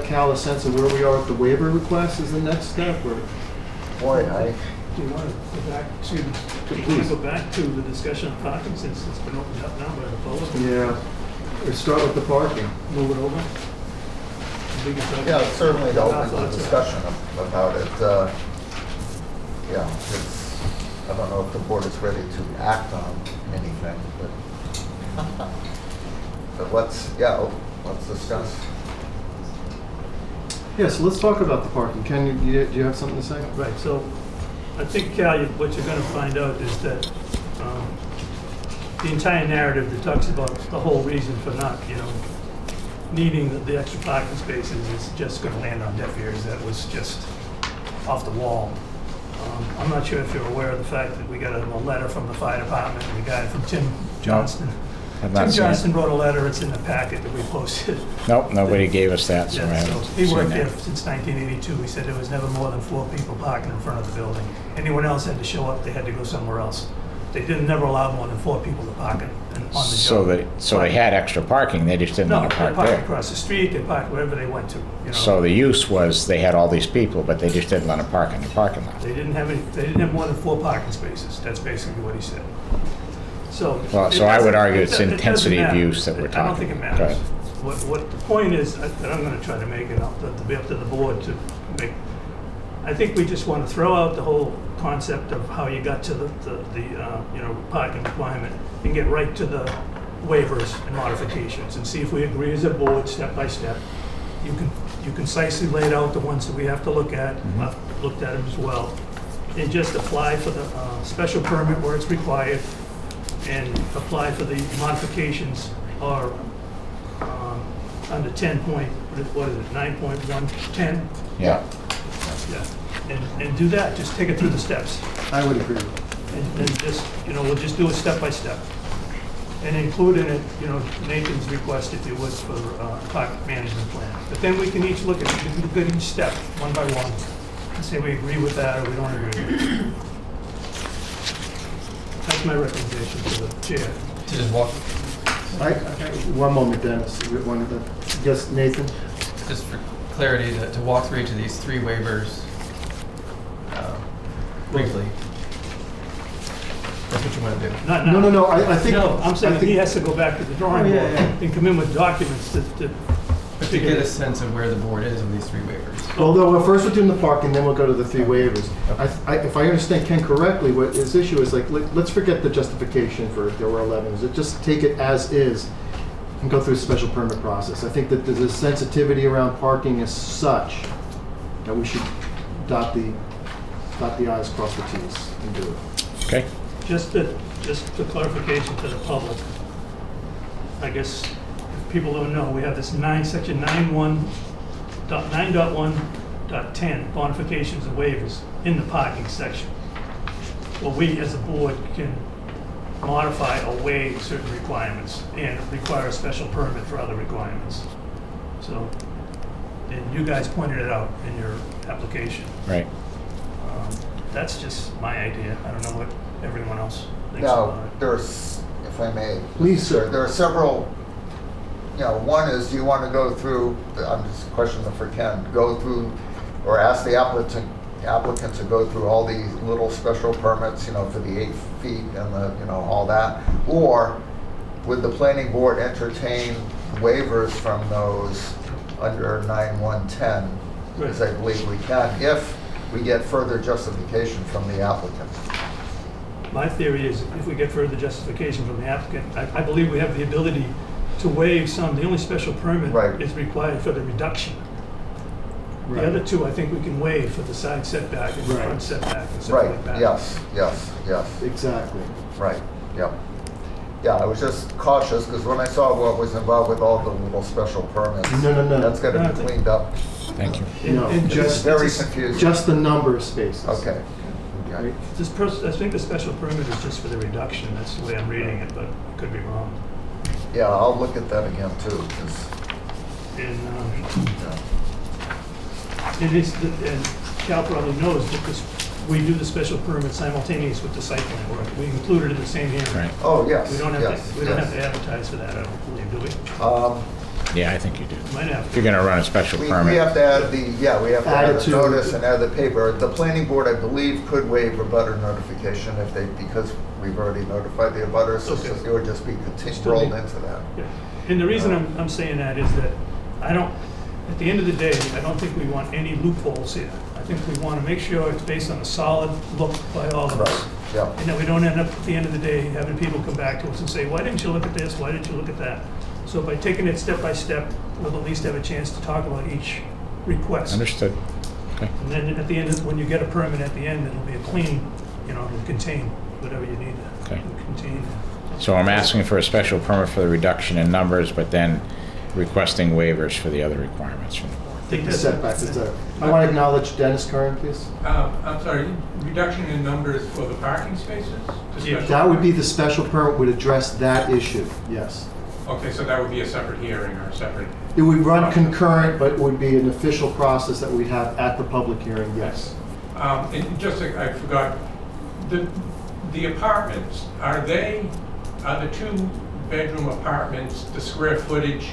Cal a sense of where we are with the waiver request as the next step, or? Boy, Do you want to go back to, do you want to go back to the discussion of parking since it's been opened up now by the public? Yeah. Let's start with the parking. Move it over? We can talk Yeah, about- certainly to open the thoughts are- discussion about it. Yeah, it's, I don't know if the board is ready to act on anything, but let's discuss. Yeah, so let's talk about the parking. Ken, do you have something to say? Right, so I think, Cal, what you're going to find out is that the entire narrative that talks about the whole reason for not, needing the extra parking spaces is just going to land on deaf ears. That was just off the wall. I'm not sure if you're aware of the fact that we got a letter from the fire department, and the guy from Tim Johnston. I've not Tim seen it. Johnston wrote a letter, it's in the packet that we posted. Nope, nobody gave us that, so I Yeah, so haven't he seen worked there that. since 1982. He said there was never more than 4 people parking in front of the building. Anyone else had to show up, they had to go somewhere else. They didn't never allow more than 4 people to park on the So job. they had extra parking, they just didn't No, want they to park parked there. across the street, they parked wherever they went to, So the use was, they had all these people, but they just didn't let them park in the parking lot. They didn't have more than 4 parking spaces. That's basically what he said. So. Well, it so I would doesn't- argue it it's doesn't intensity of matter. use that we're I don't talking think it about. Go matters. ahead. What the point is, that I'm going to try to make it up, to be up to the board to make, I think we just want to throw out the whole concept of how you got to the parking requirement and get right to the waivers and modifications and see if we agree as a board, step by step. You concisely laid out the ones that we have to look at. I've looked at them as well. And just apply for the special permit where it's required and apply for the modifications or under 10 point, what is it, 9.110? Yeah, Yeah, and do that, just take it through the steps. I would agree. And just, we'll just do it step by step. And include in it, Nathan's request, if you would, for park management plan. But then we can each look at each step, one by one, and say we agree with that or we don't agree with it. That's my recommendation to the chair. To just walk, One moment, Dennis. Yes, Nathan? just for clarity, to walk through each of these 3 waivers briefly. That's what you want to do. Not now. No, I think. No, I'm I saying think- he has to go back to the drawing Oh, board yeah, yeah. and come in with documents to But to get a sense of where the board is on these 3 waivers. Although, first we're doing the parking, then we'll go to the 3 waivers. If I understand Ken correctly, what his issue is, let's forget the justification for there were 11. Just take it as is and go through a special permit process. I think that the sensitivity around parking is such that we should dot the i's, cross the t's, and do it. okay. Just for clarification to the public, I guess if people don't know, we have this section 9.1.10 bonifications and waivers in the parking section. Well, we as a board can modify or waive certain requirements and require a special permit for other requirements. So, and you guys pointed it out in your application. Right. That's just my idea. I don't know what everyone else thinks Now, about it. there's, if I may. Please, sir. There are several, one is, do you want to go through, I'm just questioning for Ken, go through or ask the applicant to go through all these little special permits, for the 8 feet and the, all that? Or would the planning board entertain waivers from those under 9.110? Because I believe we can, if we get further justification from the applicant. My theory is if we get further justification from the applicant, I believe we have the ability to waive some. The only special permit Right. is required for the reduction. Right. The other 2, I think we can waive for the side setback and the Right. front setback and stuff Right, like that. yes, Exactly. right, yep. Yeah, I was just cautious, because when I saw what was involved with all the little special permits. No. That's gotta No, I be think- cleaned up. Thank you. No, And just- Very it's a- confusing. Just the number of spaces. Okay. Right? I think the special permit is just for the reduction. That's the way I'm reading it, but I could be wrong. Yeah, I'll look at that again too, 'cause, And yeah. and Cal probably knows because we do the special permit simultaneous with the site plan work. We include it in the same hearing. Right. Oh, yes, We don't have yes, to, we don't have yes. to advertise for that, I don't believe, do we? Yeah, I think you do. Might have If to. you're gonna run a special We permit. have to add we have to Add add it the to- notice and add the paper. The planning board, I believe, could waive a butter notification if they, because we've already notified the abutters, so Okay. it would just be Still rolled need- into that. Yeah. And the reason I'm saying that is that I don't, at the end of the day, I don't think we want any loopholes here. I think we want to make sure it's based on a solid look by all of us. Right, yeah. And that we don't end up at the end of the day having people come back to us and say, why didn't you look at this? Why didn't you look at that? So by taking it step by step, we'll at least have a chance to talk about each request. Understood. Okay. And then at the end, when you get a permit at the end, it'll be a clean, it'll contain whatever you need to Okay. contain. So I'm asking for a special permit for the reduction in numbers, but then requesting waivers for the other requirements from the board. I think The that's- setback is there. I want to acknowledge Dennis Curran, please. I'm sorry, reduction in numbers for the parking spaces? To Yeah. special- That would be the special permit would address that issue, yes. Okay, so that would be a separate hearing or a separate, It would run concurrent, but it would be an official process that we'd have at the public hearing, yes. and just, I forgot, the apartments, are the 2-bedroom apartments, the square footage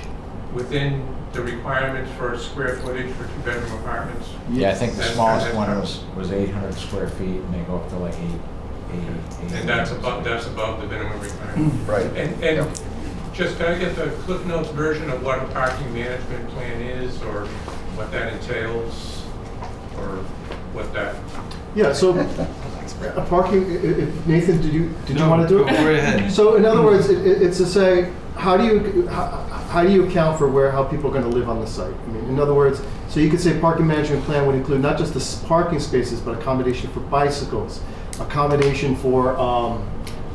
within the requirements for square footage for 2-bedroom apartments? Yeah, I think the That's- smallest that's- one was 800 square feet, and they go up to like 880. And that's above the minimum requirement? Right. And just, can I get the Cliff Notes version of what a parking management plan is, or what that entails, or what that? Yeah, so a parking, Nathan, did you want to do it? Go right ahead. So in other words, it's to say, how do you account for how people are going to live on the site? I mean, in other words, so you could say parking management plan would include not just the parking spaces, but accommodation for bicycles, accommodation for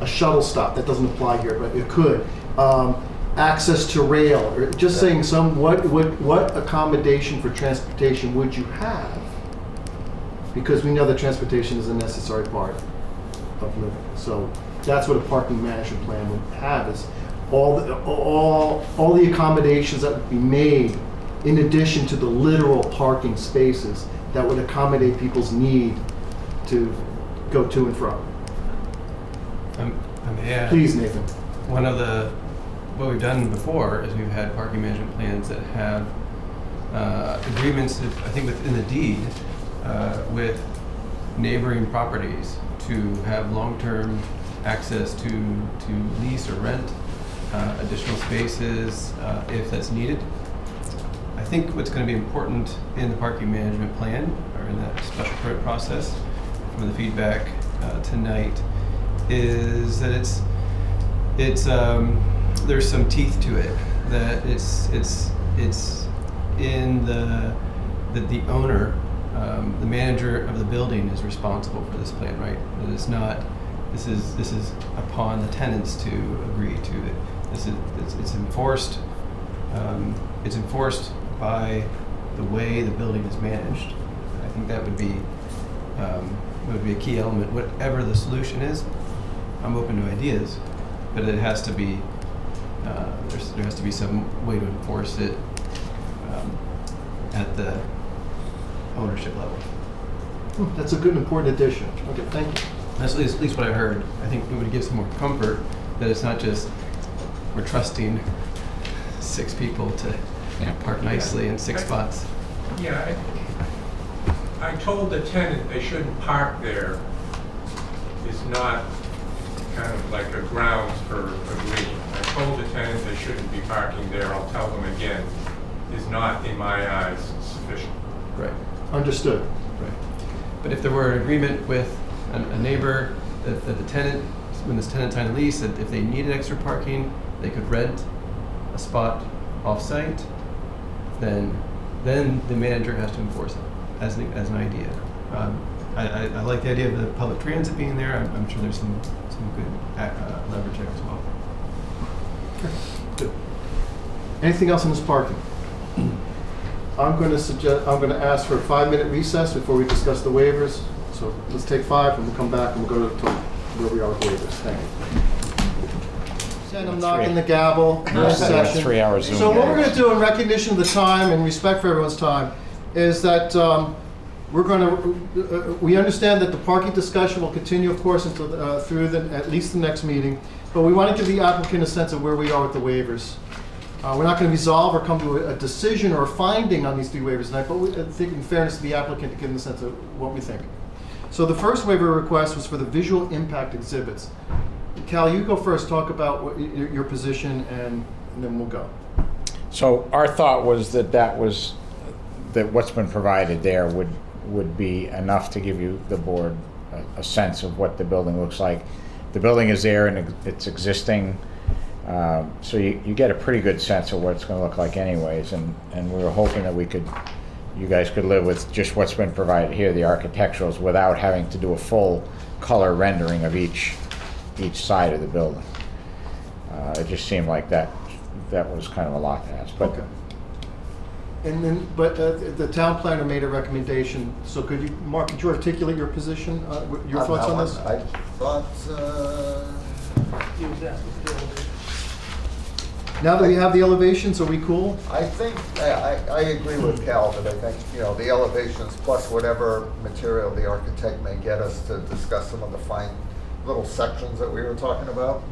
a shuttle stop. That doesn't apply here, but it could. Access to rail, or just saying what accommodation for transportation would you have? Because we know that transportation is a necessary part of living. So that's what a parking management plan would have, is all the accommodations that would be made in addition to the literal parking spaces that would accommodate people's need to go to and from. I may add, Please, Nathan. what we've done before is we've had parking management plans that have agreements, I think within the deed, with neighboring properties to have long-term access to lease or rent additional spaces if that's needed. I think what's going to be important in the parking management plan, or in that special permit process, from the feedback tonight, is that there's some teeth to it. That it's in that the owner, the manager of the building is responsible for this plan, right? That it's not. This is upon the tenants to agree to it. It's enforced. It's enforced by the way the building is managed. I think that would be a key element. Whatever the solution is, I'm open to ideas, but it has to be there has to be some way to enforce it at the ownership level. That's a good and important addition. Okay, thank you. That's at least what I heard. I think it would give some more comfort that it's not just we're trusting 6 people to park nicely in 6 spots. Yeah, I told the tenant they shouldn't park there is not kind of like a grounds for agreeing. I told the tenant they shouldn't be parking there, I'll tell them again, is not, in my eyes, sufficient. Right. Understood. Right. But if there were an agreement with a neighbor that the tenant, when this tenant signed a lease, that if they needed extra parking, they could rent a spot off-site, then the manager has to enforce it as an idea. I like the idea of the public transit being there. I'm sure there's some good leverage there as well. Good. Anything else on this parking? I'm going to ask for a 5-minute recess before we discuss the waivers. So let's take 5 and we'll come back and we'll go to where we are with waivers. Thank you. I'm knocking the gavel. No session. 3 hours Zoom. So what we're going to do in recognition of the time and respect for everyone's time is that we understand that the parking discussion will continue, of course, until through at least the next meeting. But we want to give the applicant a sense of where we are with the waivers. We're not going to resolve or come to a decision or a finding on these 3 waivers tonight, but I think in fairness to the applicant to give them a sense of what we think. So the first waiver request was for the visual impact exhibits. Cal, you go first, talk about what, your position, and then we'll go. So our thought was that what's been provided there would be enough to give you, the board, a sense of what the building looks like. The building is there and it's existing, so you get a pretty good sense of what it's going to look like anyways, and we were hoping that you guys could live with just what's been provided here, the architecturals, without having to do a full color rendering of each side of the building. It just seemed like that was kind of a lot to ask. But Okay. And then, but the town planner made a recommendation, so Mark, could you articulate your position, your thoughts on this? I thought, He was asking for the elevation. Now that we have the elevations, are we cool? I think, I agree with Cal, but I think, the elevations plus whatever material the architect may get us to discuss some of the fine little sections that we were talking about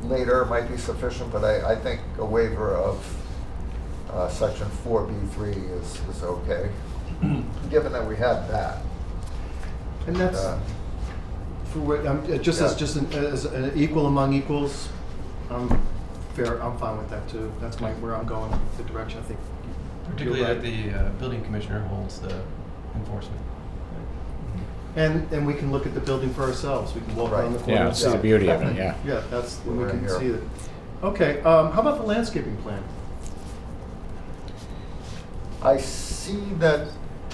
later might be sufficient, but I think a waiver of section 4B3 is okay, given that we had that. And that's, for what, just as an equal among equals, I'm fine with that too. That's where I'm going, the direction I think. Particularly you're that right. the building commissioner holds the enforcement. And we can look at the building for ourselves. We can walk around the corner. yeah, and that's see the it. beauty of it, yeah. Yeah, that's, we We're can here. see it. Okay, how about the landscaping plan? I see that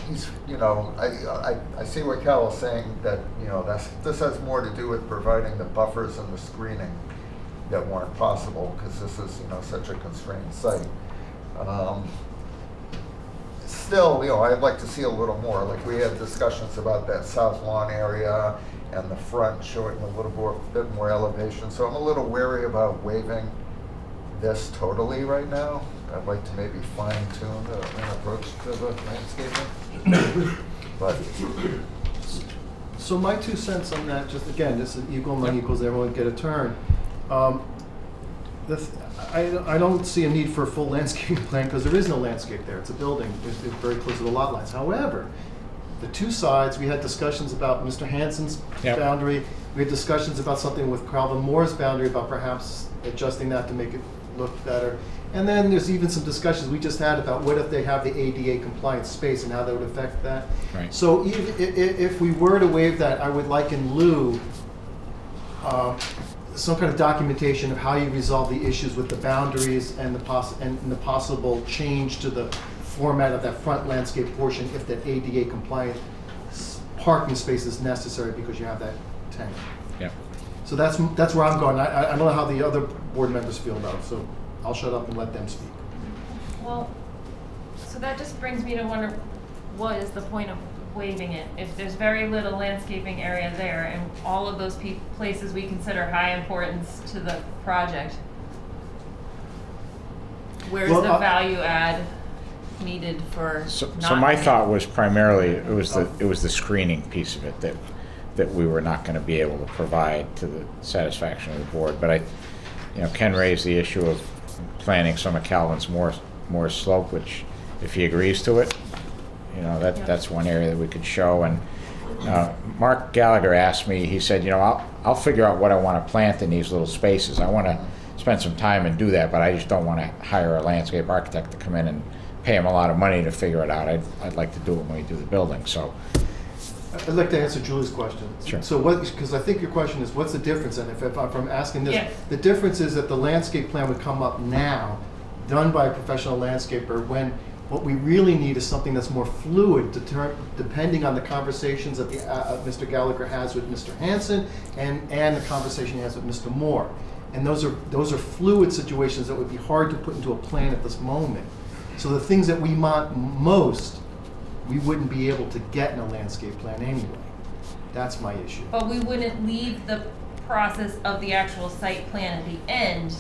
he's, I see what Cal is saying, that, this has more to do with providing the buffers and the screening that weren't possible, because this is, such a constrained site. Still, I'd like to see a little more, like we had discussions about that south lawn area and the front showing a little bit more elevation, so I'm a little wary about waiving this totally right now. I'd like to maybe fine tune an approach to the landscaping. But So my 2 cents on that, just again, this is equal among equals, everyone get a turn. I don't see a need for a full landscaping plan because there is no landscape there. It's a building. It's very close to the lot lines. However, the 2 sides, we had discussions about Mr. Hansen's Yep. boundary. We had discussions about something with Calvin Moore's boundary, about perhaps adjusting that to make it look better. And then there's even some discussions we just had about what if they have the ADA compliant space and how that would affect that. Right. So even if we were to waive that, I would like in lieu some kind of documentation of how you resolve the issues with the boundaries and the possible change to the format of that front landscape portion if that ADA compliant parking space is necessary because you have that tank. Yeah. So that's where I'm going. I don't know how the other board members feel about it, so I'll shut up and let them speak. Well, so that just brings me to wonder, what is the point of waiving it? If there's very little landscaping area there and all of those places we consider high importance to the project, where's Well, the value add needed for So not my doing it? thought was primarily, it was the screening piece of it that we were not gonna be able to provide to the satisfaction of the board. But Ken raised the issue of planting some of Calvin's more slope, which if he agrees to it, that's one area that we could show. And Mark Gallagher asked me, he said, I'll figure out what I want to plant in these little spaces. I want to spend some time and do that, but I just don't want to hire a landscape architect to come in and pay him a lot of money to figure it out. I'd like to do it when we do the building, so. I'd like to answer Julie's question. Sure. So because I think your question is, what's the difference? And if I'm asking this, Yes. the difference is that the landscape plan would come up now, done by a professional landscaper, when what we really need is something that's more fluid, depending on the conversations that Mr. Gallagher has with Mr. Hansen and the conversation he has with Mr. Moore. And those are fluid situations that would be hard to put into a plan at this moment. So the things that we want most, we wouldn't be able to get in a landscape plan anyway. That's my issue. But we wouldn't leave the process of the actual site plan at the end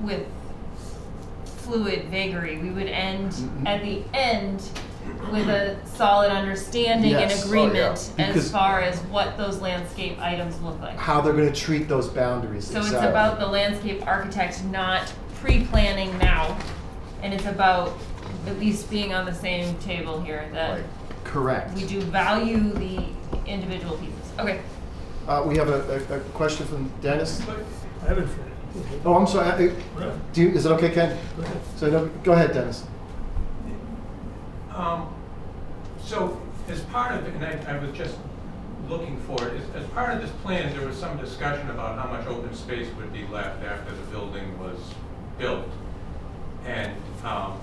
with fluid vagary. We would end at the end with a solid understanding Yes. and Oh, agreement yeah. Because- as far as what those landscape items look like. How they're going to treat those boundaries. So exactly. it's about the landscape architect not pre-planning now, and it's about at least being on the same table here, that Right. Correct. we do value the individual pieces. Okay. We have a question from Dennis. I haven't. Oh, I'm sorry. Is it okay, Ken? Go ahead. So, no, go ahead, Dennis. So as part of, and I was just looking for it, as part of this plan, there was some discussion about how much open space would be left after the building was built. And I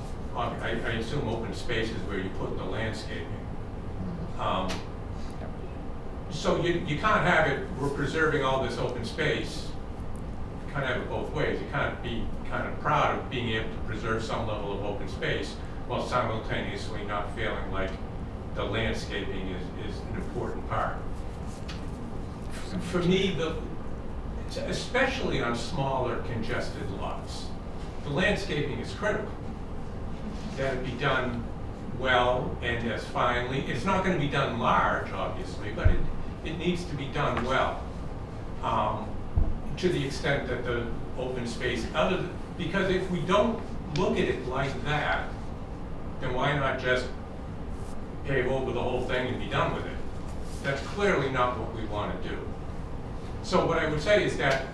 assume open space is where you put the landscaping. So you can't have it, we're preserving all this open space. You can't have it both ways. You can't be kind of proud of being able to preserve some level of open space while simultaneously not feeling like the landscaping is an important part. For me, especially on smaller congested lots, the landscaping is critical. That it be done well and as finely. It's not going to be done large, obviously, but it needs to be done well. To the extent that the open space, because if we don't look at it like that, then why not just pave over the whole thing and be done with it? That's clearly not what we want to do. So what I would say is that,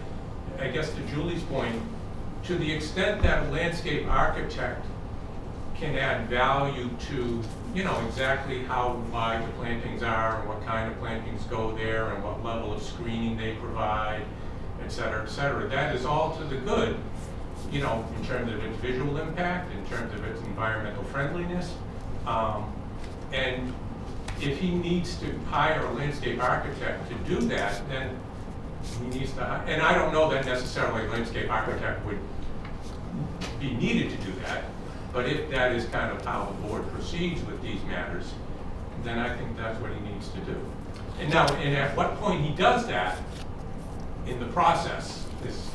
I guess to Julie's point, to the extent that a landscape architect can add value to, exactly how wide the plantings are and what kind of plantings go there and what level of screening they provide, et cetera, that is all to the good, in terms of its visual impact, in terms of its environmental friendliness. And if he needs to hire a landscape architect to do that, then he needs to, and I don't know that necessarily a landscape architect would be needed to do that, but if that is kind of how the board proceeds with these matters, then I think that's what he needs to do. And now, and at what point he does that in the process is,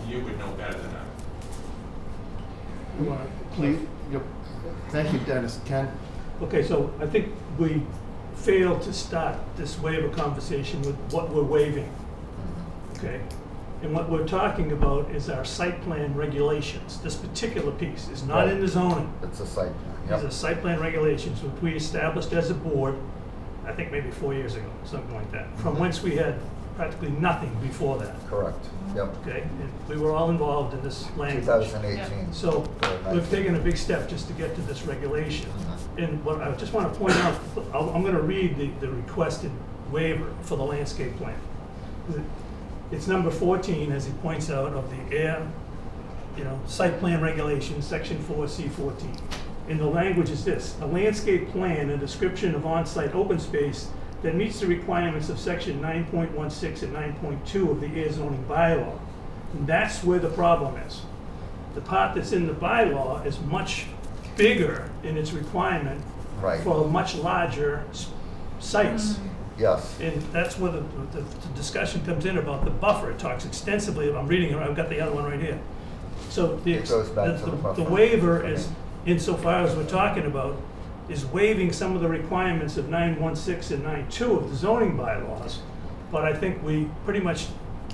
you would know better than I. Please. Thank you, Dennis. Ken? Okay, so I think we failed to start this waiver conversation with what we're waiving, okay? And what we're talking about is our site plan regulations. This particular piece is not in the zoning. It's a site plan, These are site plan regulations, which we established as a board, I think maybe 4 years ago, something like that, from whence we had practically nothing before that, Correct, yep. okay? And we were all involved in this language. 2018. So we've taken a big step just to get to this regulation. And what I just want to point out, I'm going to read the requested waiver for the landscape plan. It's number 14, as he points out, of the Ayer, site plan regulations, section 4C14. And the language is this: a landscape plan, a description of on-site open space that meets the requirements of section 9.16 and 9.2 of the Ayer zoning bylaw. And that's where the problem is. The part that's in the bylaw is much bigger in its requirement Right. for much larger sites. Yes, And that's where the discussion comes in about the buffer. It talks extensively, I'm reading it, I've got the other one right here. So It goes back to the buffer. the waiver is, insofar as we're talking about, is waiving some of the requirements of 9.16 and 9.2 of the zoning bylaws. But I think we pretty much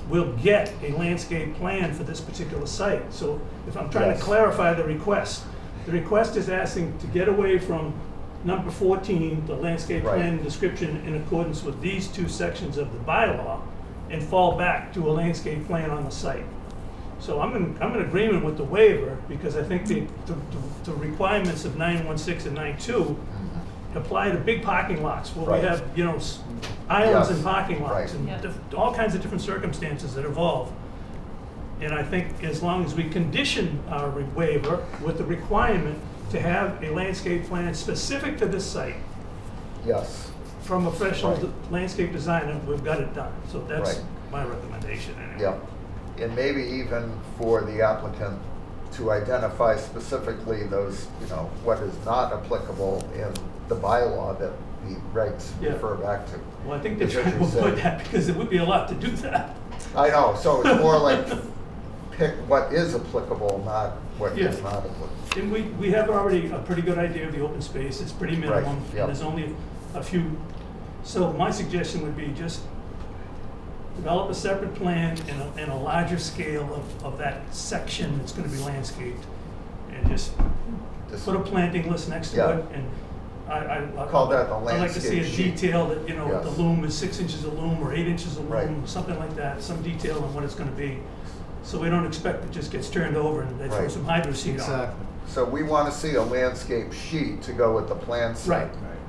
will get a landscape plan for this particular site. So if I'm trying to Yes. clarify the request is asking to get away from number 14, the landscape Right. plan description in accordance with these two sections of the bylaw, and fall back to a landscape plan on the site. So I'm in agreement with the waiver, because I think the requirements of 9.16 and 9.2 apply to big parking lots where Right. we have, islands Yes. and parking lots Right. and Yeah. all kinds of different circumstances that evolve. And I think as long as we condition our waiver with the requirement to have a landscape plan specific to this site yes, from a professional Right. landscape designer, we've got it done. So that's Right. my recommendation anyway. yep. And maybe even for the applicant to identify specifically those, what is not applicable in the bylaw that the regs Yeah. refer back to. Well, I think they're Because trying you to said- avoid that, because it would be a lot to do that. I know, so it's more like pick what is applicable, not what Yeah. is not applicable. And we have already a pretty good idea of the open space. It's pretty minimum, Right, yeah. and there's only a few. So my suggestion would be just develop a separate plan and a larger scale of that section that's gonna be landscaped. And just put a planting list next to Yeah. it, and I Call that the I'd like to see a landscape sheet. detail that, you know, Yes. the loom is 6 inches of loom or 8 inches of Right. loom, something like that, some detail on what it's gonna be. So we don't expect it just gets turned over and they throw Right. some hydro seed on it. Exactly. So we want to see a landscape sheet to go with the plan set.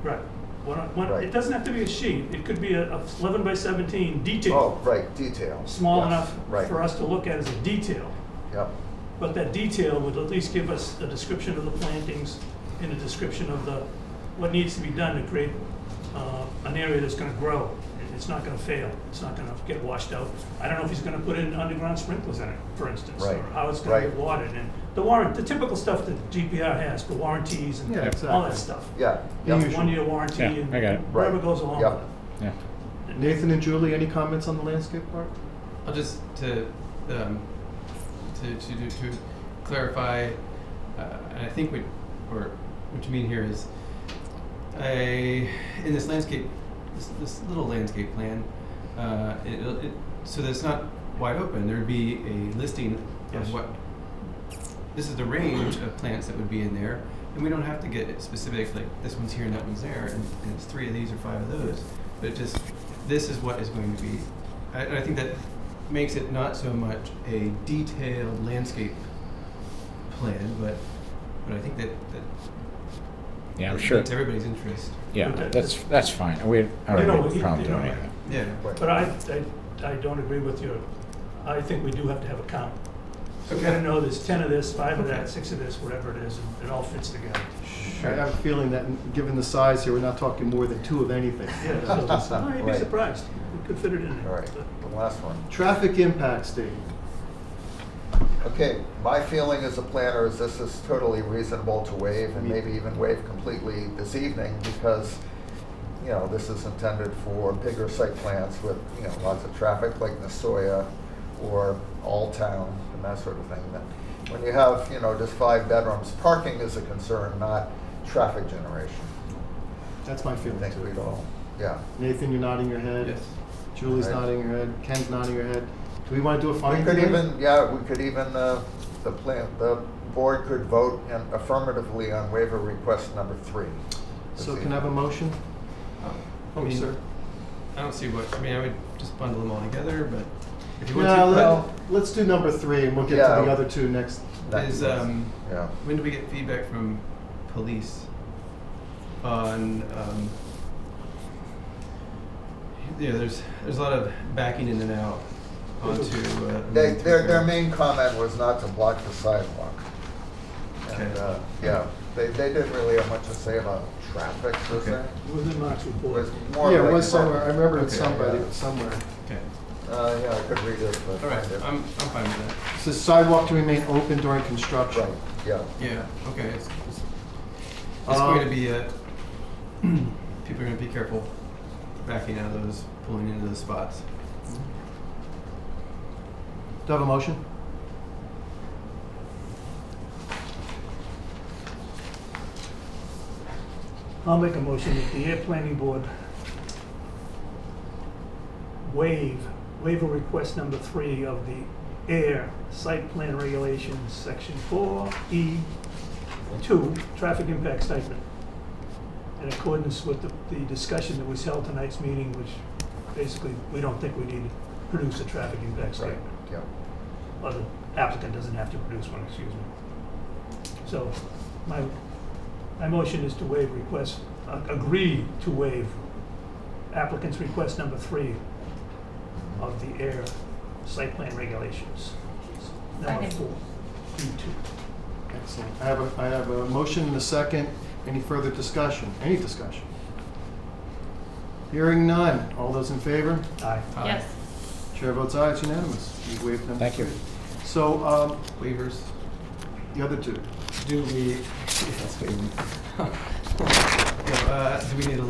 Right. Right. It doesn't have to be a sheet, it could be a 11 by 17 detail, Oh, right, detail. small Yes, enough right. for us to look at as a detail. Yep, But that detail would at least give us a description of the plantings and a description of what needs to be done to create an area that's gonna grow. It's not gonna fail, it's not gonna get washed out. I don't know if he's gonna put in underground sprinklers in it, for instance, or Right, how it's gonna right. get watered. And the typical stuff that GPR has, the warranties and Yeah, all exactly. that stuff. yeah, The yep. usual. 1-year warranty Yeah, and I got it. whatever Right. goes along Yep. with it. Yeah. Nathan and Julie, any comments on the landscape part? I'll just to clarify, and I think what you mean here is, in this landscape, this little landscape plan, so that it's not wide open. There would be a listing Yes. of what. This is the range of plants that would be in there, and we don't have to get specific, like this one's here and that one's there, and it's 3 of these or 5 of those. But just this is what is going to be. I think that makes it not so much a detailed landscape plan, but I think that Yeah, I'm it sure. meets everybody's interest. Yeah, that's fine. I don't You know, have a you problem know, doing anything. Yeah. Right. But I don't agree with you. I think we do have to have a count. So we Okay. gotta know there's 10 of this, 5 of that, 6 of this, whatever it is, and it all fits together. I have a feeling that, given the size here, we're not talking more than 2 of anything. Yeah, so, you'd be Right. surprised. We could fit it in there. All right, the last one. Traffic impact statement. Okay, my feeling as a planner is this is totally reasonable to waive, and maybe even waive completely this evening, because, you know, this is intended for bigger site plans with, you know, lots of traffic like Nasoya or All Town and that sort of thing. That when you have, you know, just 5 bedrooms, parking is a concern, not traffic generation. That's my I feeling think we'd too. all, yeah. Nathan, you're nodding your head. Yes. Julie's Right. nodding her head. Ken's nodding her head. Do we want to do a We fine? could today? the board could vote affirmatively on waiver request number 3. So can I have a motion? I Oh, mean, sir. I don't see what. I mean, I would just bundle them all together, but if you want No, to, let's do number 3 and we'll get Yeah. to the other 2 next. is Yeah. when do we get feedback from police on? There's a lot of backing in and out onto. Their main comment was not to block the sidewalk. And, Okay. yeah, they didn't really have much to say about traffic, per se. Okay. It was in Mark's It report. was more Yeah, it like- was somewhere. I remember it's Okay, somebody, yeah. somewhere. Okay. Yeah, I could read it, but. All right. I'm fine with that. It says sidewalk to remain open during construction. Right, yeah. Yeah. Okay. It's Um, going to be people are going to be careful backing out of those, pulling into those spots. Do I have a motion? I'll make a motion that the Air Planning Board waiver request number 3 of the Air Site Plan Regulations, Section 4E2, Traffic Impact Statement, in accordance with the discussion that was held tonight's meeting, which basically, we don't think we need to produce a traffic impact Right, statement. yeah. Or the applicant doesn't have to produce one, excuse me. So, my motion is to waive request, agree to waive applicant's request number 3 of the air site plan regulations. Number Second. 4, E2. Excellent. I have a motion and a second. Any further discussion? Any discussion? Hearing none. All those in favor? Aye. Yes. Chair votes aye, it's unanimous. You've waived number Thank you. 3. So, Waivers. the other 2. Do we? Do we need a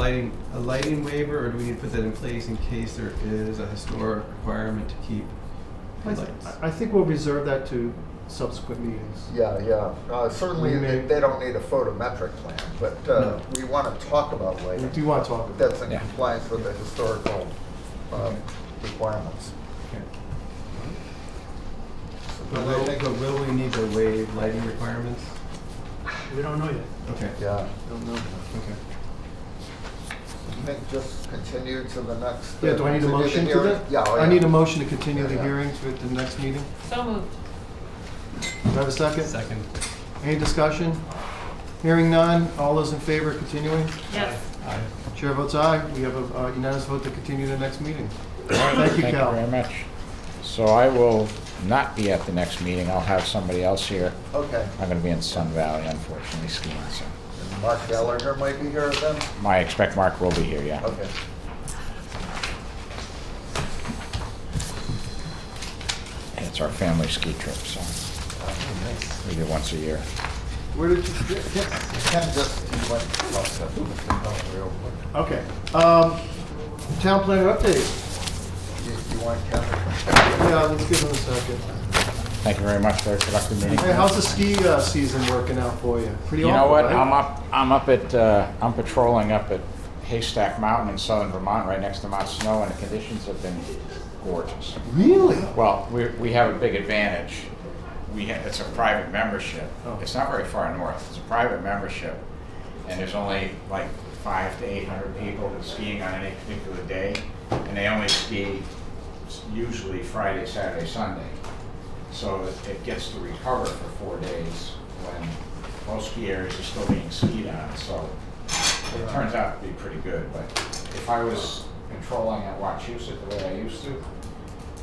lighting waiver, or do we need to put that in place in case there is a historic requirement to keep lights? I think we'll reserve that to subsequent meetings. Yeah. Certainly, We may- they don't need a photometric plan, but No. we want to talk about We lighting. do want to talk about That's in Yeah. compliance with the historical requirements. Okay. But I think, But will we need to waive lighting requirements? We don't know yet. Okay. yeah, Don't know. Okay. I think just continue to the next. Yeah, do I need a continue the motion to hearing. that? Yeah, oh, I yeah. need a motion to continue the Yeah. hearing to the next meeting. So moved. Do I have a second? Second. Any discussion? Hearing none, all those in favor of continuing? Yes. Aye. Chair votes aye. We have a unanimous vote to continue to the next meeting. Thank Thank you, Thank you Cal. very much. So I will not be at the next meeting. I'll have somebody else here. Okay. I'm gonna be in Sun Valley, unfortunately, skiing, so. Mark Gallagher might be here then? I expect Mark will be here, yeah. Okay. It's our family ski trip, so we do once a year. Where did you get? Ken just went, real quick. Okay. Town planner update. You want Ken? Yeah, let's give him a second. Thank you very much. Very productive meeting. Hey, how's the ski season working out for you? Pretty You know awful, what? right? I'm patrolling up at Haystack Mountain in southern Vermont, right next to Mount Snow, and the conditions have been gorgeous. Really? Well, we have a big advantage. It's a private membership. Oh. It's not very far north. It's a private membership, and there's only like 500 to 800 people skiing on any particular day, and they only ski usually Friday, Saturday, Sunday. So it gets to recover for 4 days when most ski areas are still being skied on. So it turns out to be pretty good. But if I was controlling at Wachusett the way I used to,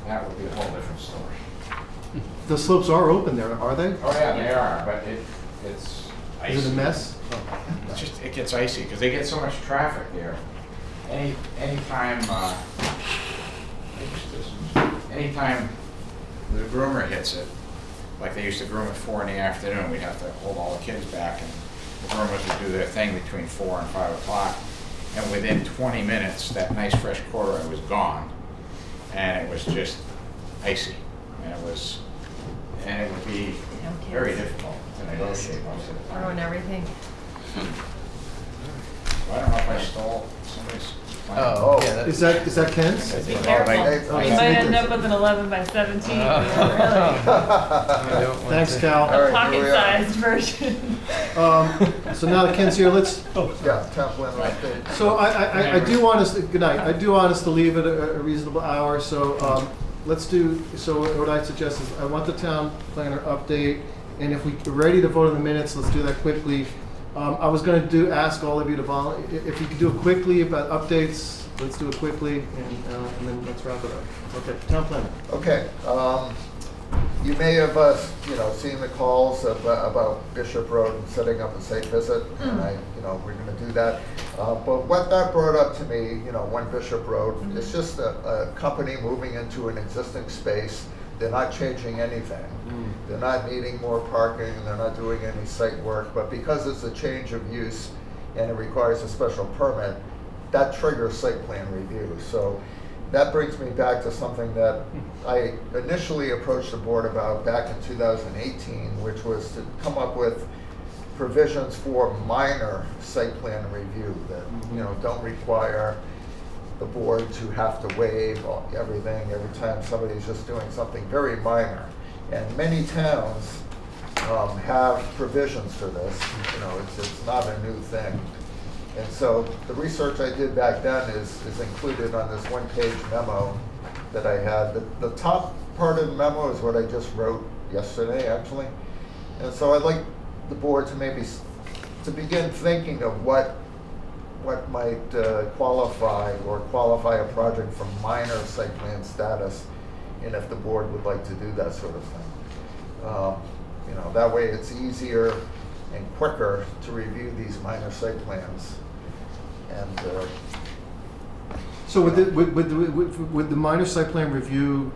that would be a whole different story. The slopes are open there, are they? Oh yeah, they are, but it's icy. Is it a mess? It's just, it gets icy because they get so much traffic there. Anytime the groomer hits it, like they used to groom at 4 in the afternoon, we'd have to hold all the kids back, and the groomers would do their thing between 4 and 5 o'clock. And within 20 minutes, that nice fresh corduroy was gone, and it was just icy. And it would be very difficult to negotiate most of the time. Ruin everything. I don't know if I stole somebody's plan. Oh, yeah, Is that Ken's? Be Well, careful. they- We might end up with an 11 by 17. Thanks, Cal. All right, here we are. Pocket-sized version. So now that Ken's here, let's, Yeah, town planner update. so I do want us, good night, I do want us to leave at a reasonable hour, so let's do, so what I suggest is, I want the town planner update, and if we're ready to vote on the minutes, let's do that quickly. I was gonna ask all of you to if you could do it quickly about updates, let's do it quickly, and then let's wrap it up. Okay, town planner. Okay, you may have, seen the calls about Bishop Road and setting up a site visit, and we're gonna do that. But what that brought up to me, One Bishop Road, it's just a company moving into an existing space. They're not changing anything. They're not needing more parking, they're not doing any site work, but because it's a change of use and it requires a special permit, that triggers site plan review. So that brings me back to something that I initially approached the board about back in 2018, which was to come up with provisions for minor site plan review that, don't require the board to have to waive everything every time somebody's just doing something very minor. And many towns have provisions for this. It's not a new thing. And so the research I did back then is included on this one-page memo that I had. The top part of the memo is what I just wrote yesterday, actually. And so I'd like the board to maybe to begin thinking of what might qualify a project from minor site plan status, and if the board would like to do that sort of thing. That way it's easier and quicker to review these minor site plans. And So with the minor site plan review,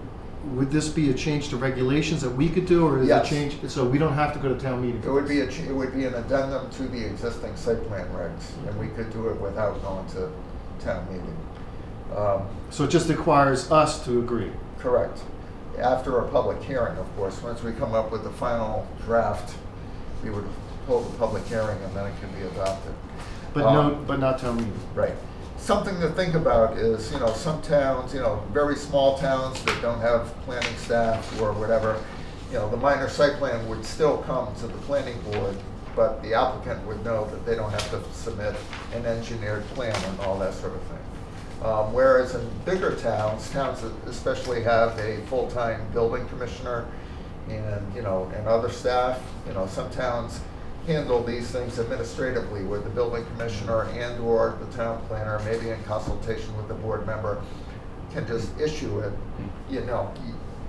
would this be a change to regulations that we could do, or is it a Yes. change, so we don't have to go to town meeting? it would be an addendum to the existing site plan regs, and we could do it without going to town meeting. So it just requires us to agree? Correct. After a public hearing, of course. Once we come up with the final draft, we would hold a public hearing and then it can be adopted. But not town meeting? Right. something to think about is, you know, some towns, you know, very small towns that don't have planning staff or whatever, you know, the minor site plan would still come to the planning board, but the applicant would know that they don't have to submit an engineered plan and all that sort of thing. Whereas in bigger towns, towns that especially have a full-time building commissioner and, you know, and other staff, you know, some towns handle these things administratively with the building commissioner and or the town planner, maybe in consultation with the board member, can just issue it. You know,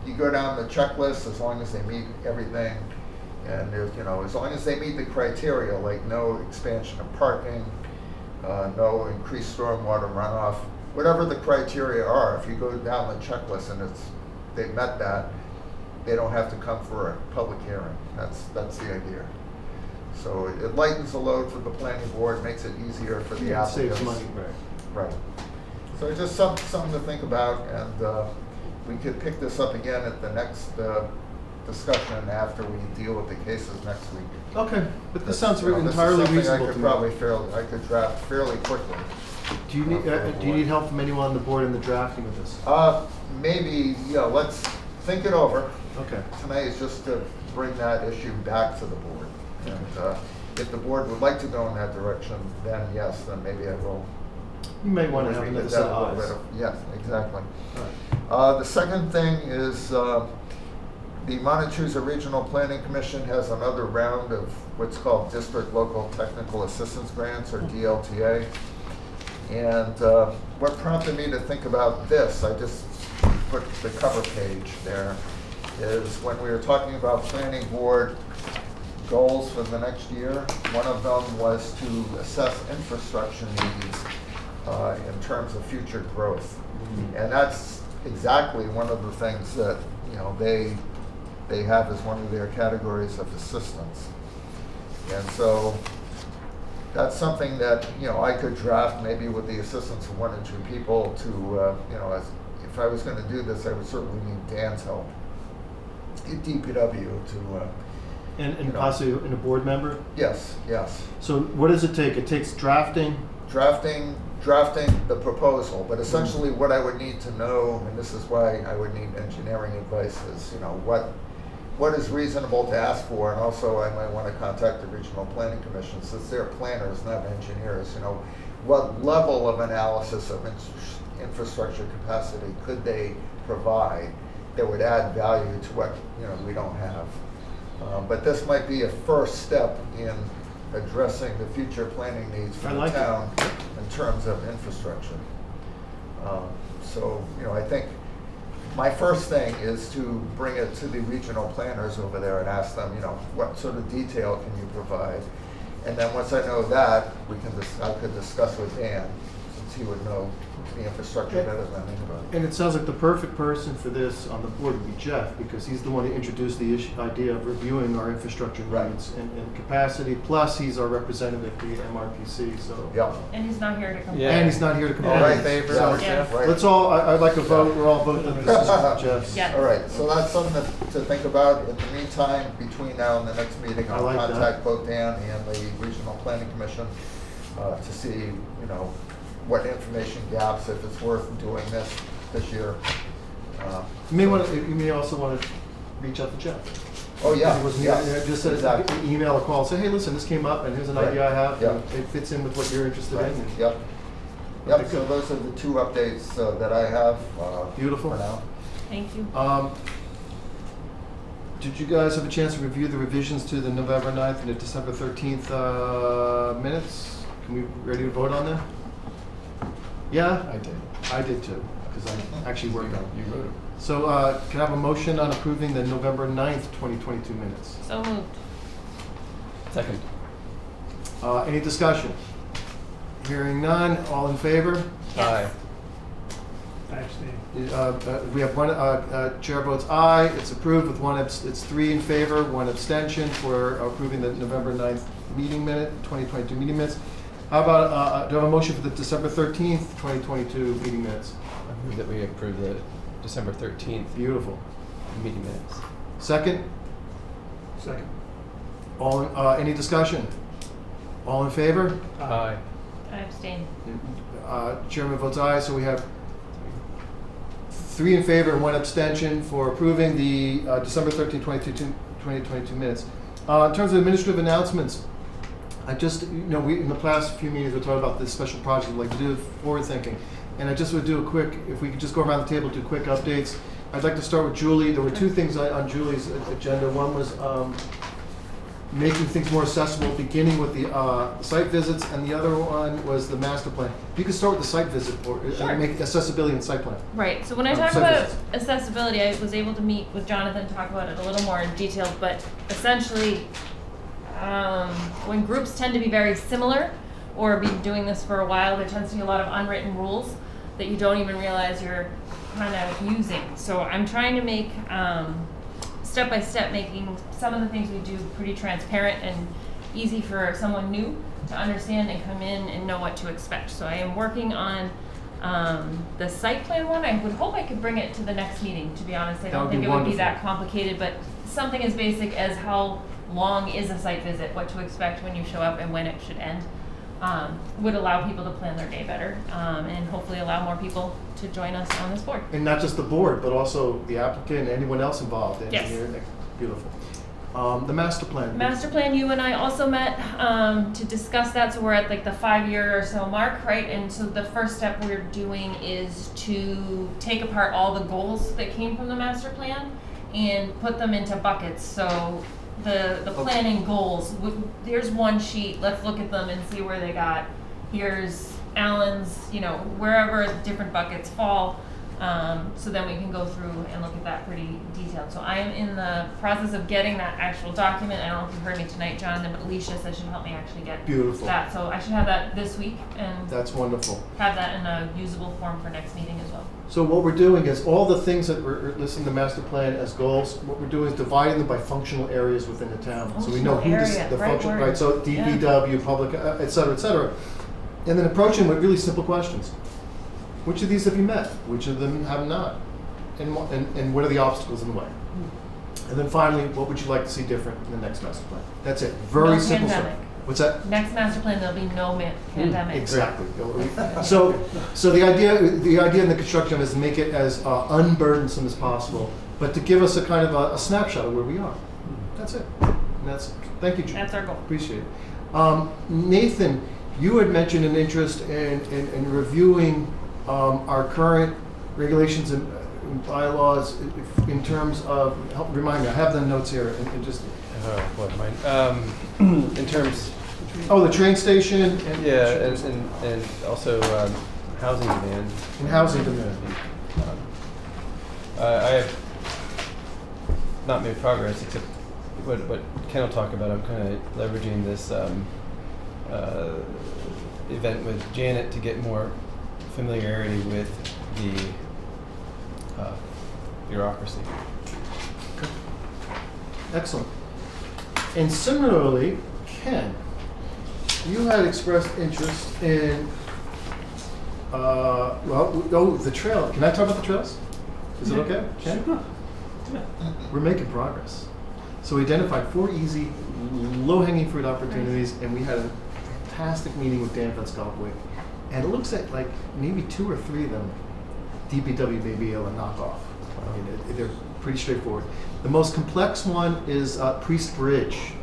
you go down the checklist as long as they meet everything, and there's, you know, as long as they meet the criteria, like no expansion of parking, no increased stormwater runoff, whatever the criteria are, if you go down the checklist and they've met that, they don't have to come for a public hearing. That's the idea. So it lightens the load for the planning board, makes it easier for the applicants. Saves money. Right. So it's just something to think about, and we could pick this up again at the next discussion after we deal with the cases next week. Okay, but this sounds You know, entirely this is reasonable to something me. I could draft fairly quickly. Do you need help from anyone on the board in the drafting of this? Maybe, you know, let's think it over. Okay. Tonight is just to bring that issue back to the board. And if the board would like to go in that direction, then yes, then maybe I will. You may want to have another set of eyes. Yes, exactly. All right. The second thing is the Montechusett Regional Planning Commission has another round of what's called District Local Technical Assistance Grants, or DLTA. And what prompted me to think about this, I just put the cover page there, is when we were talking about planning board goals for the next year, one of them was to assess infrastructure needs in terms of future growth. Mm-hmm. And that's exactly one of the things that, you know, they have as one of their categories of assistance. And so that's something that, you know, I could draft maybe with the assistance of one or two people to, you know, if I was going to do this, I would certainly need Dan's help at DPW to. And possibly in a board member? Yes, yes. So what does it take? It takes drafting? Drafting the proposal, but essentially what I would need to know, and this is why I would need engineering advice, is, you know, what is reasonable to ask for, and also I might want to contact the Regional Planning Commission, since they're planners, not engineers, you know, what level of analysis of infrastructure capacity could they provide that would add value to what, you know, we don't have. But this might be a first step in addressing the future planning needs for the town in terms of infrastructure. So, you know, I think my first thing is to bring it to the regional planners over there and ask them, you know, what sort of detail can you provide? And then once I know that, I could discuss with Dan, since he would know the infrastructure better than anybody. And it sounds like the perfect person for this on the board would be Jeff, because he's the one who introduced the idea of reviewing our infrastructure needs and capacity. Plus, he's our representative at the MRPC. So Yeah. And he's not here to complain. and he's not here to complain. All right, favor, So Jeff. Right. let's all. I'd like to vote. We're all vote that this is Jeff's. Yeah. All right, so that's something to think about. In the meantime, between now and the next meeting, I'll I like that. contact both Dan and the Regional Planning Commission to see, you know, what information gaps, if it's worth doing this year. You may also want to reach out to Jeff. Oh, yeah, If he wasn't yes, here, just an exactly. email or call. Say, hey, listen, this came up, and here's an Right. idea I have. Yeah. And it fits in with what you're interested Right, in. and- yep. Okay, Yep, so good. those are the two updates that I have Beautiful. for now. Thank you. Did you guys have a chance to review the revisions to the November 9th and the December 13th minutes? Can we ready to vote on them? Yeah? I did. I did too, because I actually worked on them. You wrote it. So can I have a motion on approving the November 9th, 2022 minutes? So moved. Second. Any discussion? Hearing none, all in favor? Aye. I abstain. We have one, chair votes aye, it's approved with one, it's 3 in favor, 1 abstention for approving the November 9th meeting minute, 2022 meeting minutes. How about, do I have a motion for the December 13th, 2022 meeting minutes? I move that we approve the December 13th Beautiful. meeting minutes. Second? Second. All, any discussion? All in favor? Aye. I abstain. Chairman votes aye, so we have 3 in favor and 1 abstention for approving the December 13, 2022 minutes. In terms of administrative announcements, I just, we, in the past few meetings, we talked about this special project we'd like to do, forward thinking. And I just would do a quick, if we could just go around the table, do quick updates. I'd like to start with Julie. There were 2 things on Julie's agenda. One was making things more accessible, beginning with the site visits, and the other one was the master plan. If you could start with the site visit, or Sure. make accessibility in site plan. Right, so when I talk Site about visits. accessibility, I was able to meet with Jonathan to talk about it a little more in detail, but essentially, when groups tend to be very similar, or be doing this for a while, there tends to be a lot of unwritten rules that you don't even realize you're kind of using. So I'm trying to make, step by step, making some of the things we do pretty transparent and easy for someone new to understand and come in and know what to expect. So I am working on the site plan one. I would hope I could bring it to the next meeting, to be honest. I That don't would think be it would be wonderful. that complicated, but something as basic as how long is a site visit, what to expect when you show up and when it should end, would allow people to plan their day better, and hopefully allow more people to join us on this board. And not just the board, but also the applicant and anyone else involved. Yes. Engineer, beautiful. The master plan. Master plan, you and I also met to discuss that, so we're at like the 5-year or so mark, right? And so the first step we're doing is to take apart all the goals that came from the master plan and put them into buckets. So the planning goals, here's one sheet, let's look at them and see where they got. Here's Alan's, wherever different buckets fall. So then we can go through and look at that pretty detailed. So I am in the process of getting that actual document. I don't know if you heard me tonight, Jonathan, but Alicia said she'll help me actually get Beautiful. that. So I should have that this week and That's wonderful. have that in a usable form for next meeting as well. So what we're doing is all the things that were listed in the master plan as goals, what we're doing is dividing them by functional areas within the town. So we know who Functional this, area, the right function, word. right, so DPW, public, et cetera, et cetera. And then approaching with really simple questions. Which of these have you met? Which of them have not? And what are the obstacles in the way? And then finally, what would you like to see different in the next master plan? That's it. Very No simple stuff. pandemic. What's that? Next master plan, there'll be no pandemic. Exactly. So the idea in the construction is to make it as unburdensome as possible, but to give us a kind of a snapshot of where we are. That's it. And thank you, Jim. That's our goal. Appreciate it. Nathan, you had mentioned an interest in reviewing our current regulations and bylaws in terms of, help remind me, I have the notes here, and just, What, mine? In terms, the train station and. yeah, and also housing demand. And housing demand. I have not made progress, except what Ken will talk about. I'm kind of leveraging this event with Janet to get more familiarity with the bureaucracy. Excellent. And similarly, Ken, you had expressed interest in, the trail. Can I talk about the trails? Is it okay? Ken? Sure. We're making progress. So we identified 4 easy, low-hanging fruit opportunities, and we had a fantastic meeting with Dan Vetzkopwick. And it looks like maybe 2 or 3 of them DPW may be able to knock off. I mean, they're pretty straightforward. The most complex one is Priest Bridge.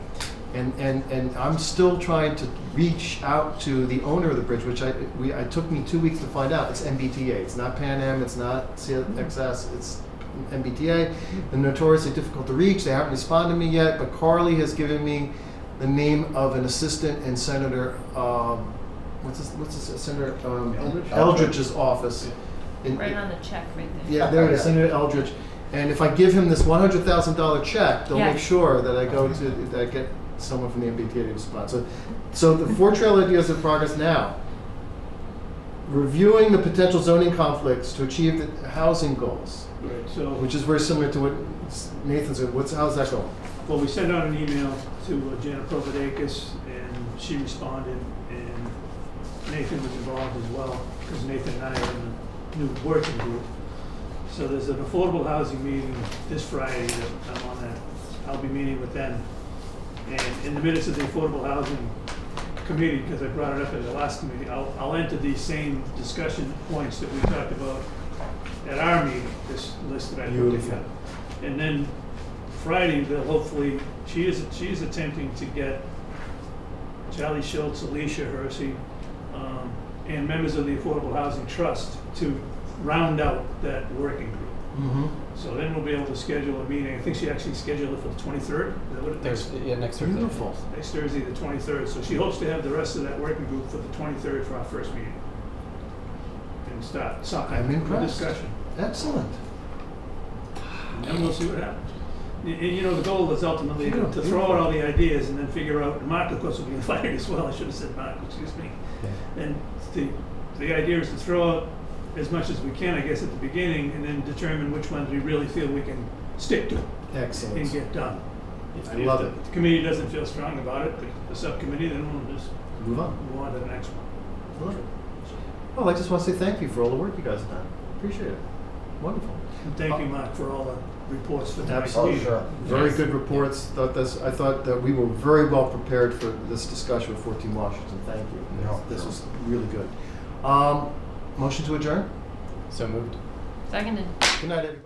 And I'm still trying to reach out to the owner of the bridge, which it took me 2 weeks to find out. It's MBTA. It's not Pan Am. It's not CXS. It's MBTA. They're notoriously difficult to reach. They haven't responded to me yet, but Carly has given me the name of an assistant in Senator, what's this Senator Eldridge's office. Right on the check right there. Yeah, there it is, Senator Eldridge. And if I give him this $100,000 check, they'll make Yes. sure that I get someone from the MBTA to respond. So the 4 trail ideas in progress now. Reviewing the potential zoning conflicts to achieve the housing goals, Right, so, which is very similar to what Nathan said. How's that going? well, we sent out an email to Janet Provadakis, and she responded, and Nathan was involved as well, because Nathan and I are in a new working group. So there's an affordable housing meeting this Friday that I'm on that. I'll be meeting with them. And in the minutes of the affordable housing committee, because I brought it up at the last committee, I'll enter these same discussion points that we talked about at our meeting, this list that I put Beautiful. together. And then Friday, they'll hopefully, she is attempting to get Charlie Schultz, Alicia Hersey, and members of the Affordable Housing Trust to round out that working group. Mm-hmm. So then we'll be able to schedule a meeting. I think she actually scheduled it for the 23rd. Is that what it is? Next Thursday. Beautiful. Next Thursday, the 23rd. So she hopes to have the rest of that working group for the 23rd for our first meeting. And start some I'm kind of impressed. discussion. Excellent. And then we'll see what happens. And you know, the goal is ultimately to Beautiful. throw out all the ideas and then figure out, and Mark, of course, will be invited as well. I should have said Mark, excuse me. And the idea is to throw out as much as we can, I guess, at the beginning, and then determine which ones we really feel we can stick to and Excellent. get done. I love it. If the committee doesn't feel strong about it, the subcommittee, then we'll just Move on. move on to the next one. Love it. Well, I just want to say thank you for all the work you guys have done. Appreciate it. Wonderful. And thank you, Mark, for all the reports for tonight's Absolutely. meeting. Very good reports. I thought that we were very well prepared for this discussion with 14 Washington. Thank you. Yeah, This sure. was really good. Motion to adjourn? So moved. Seconded. Good night, everybody.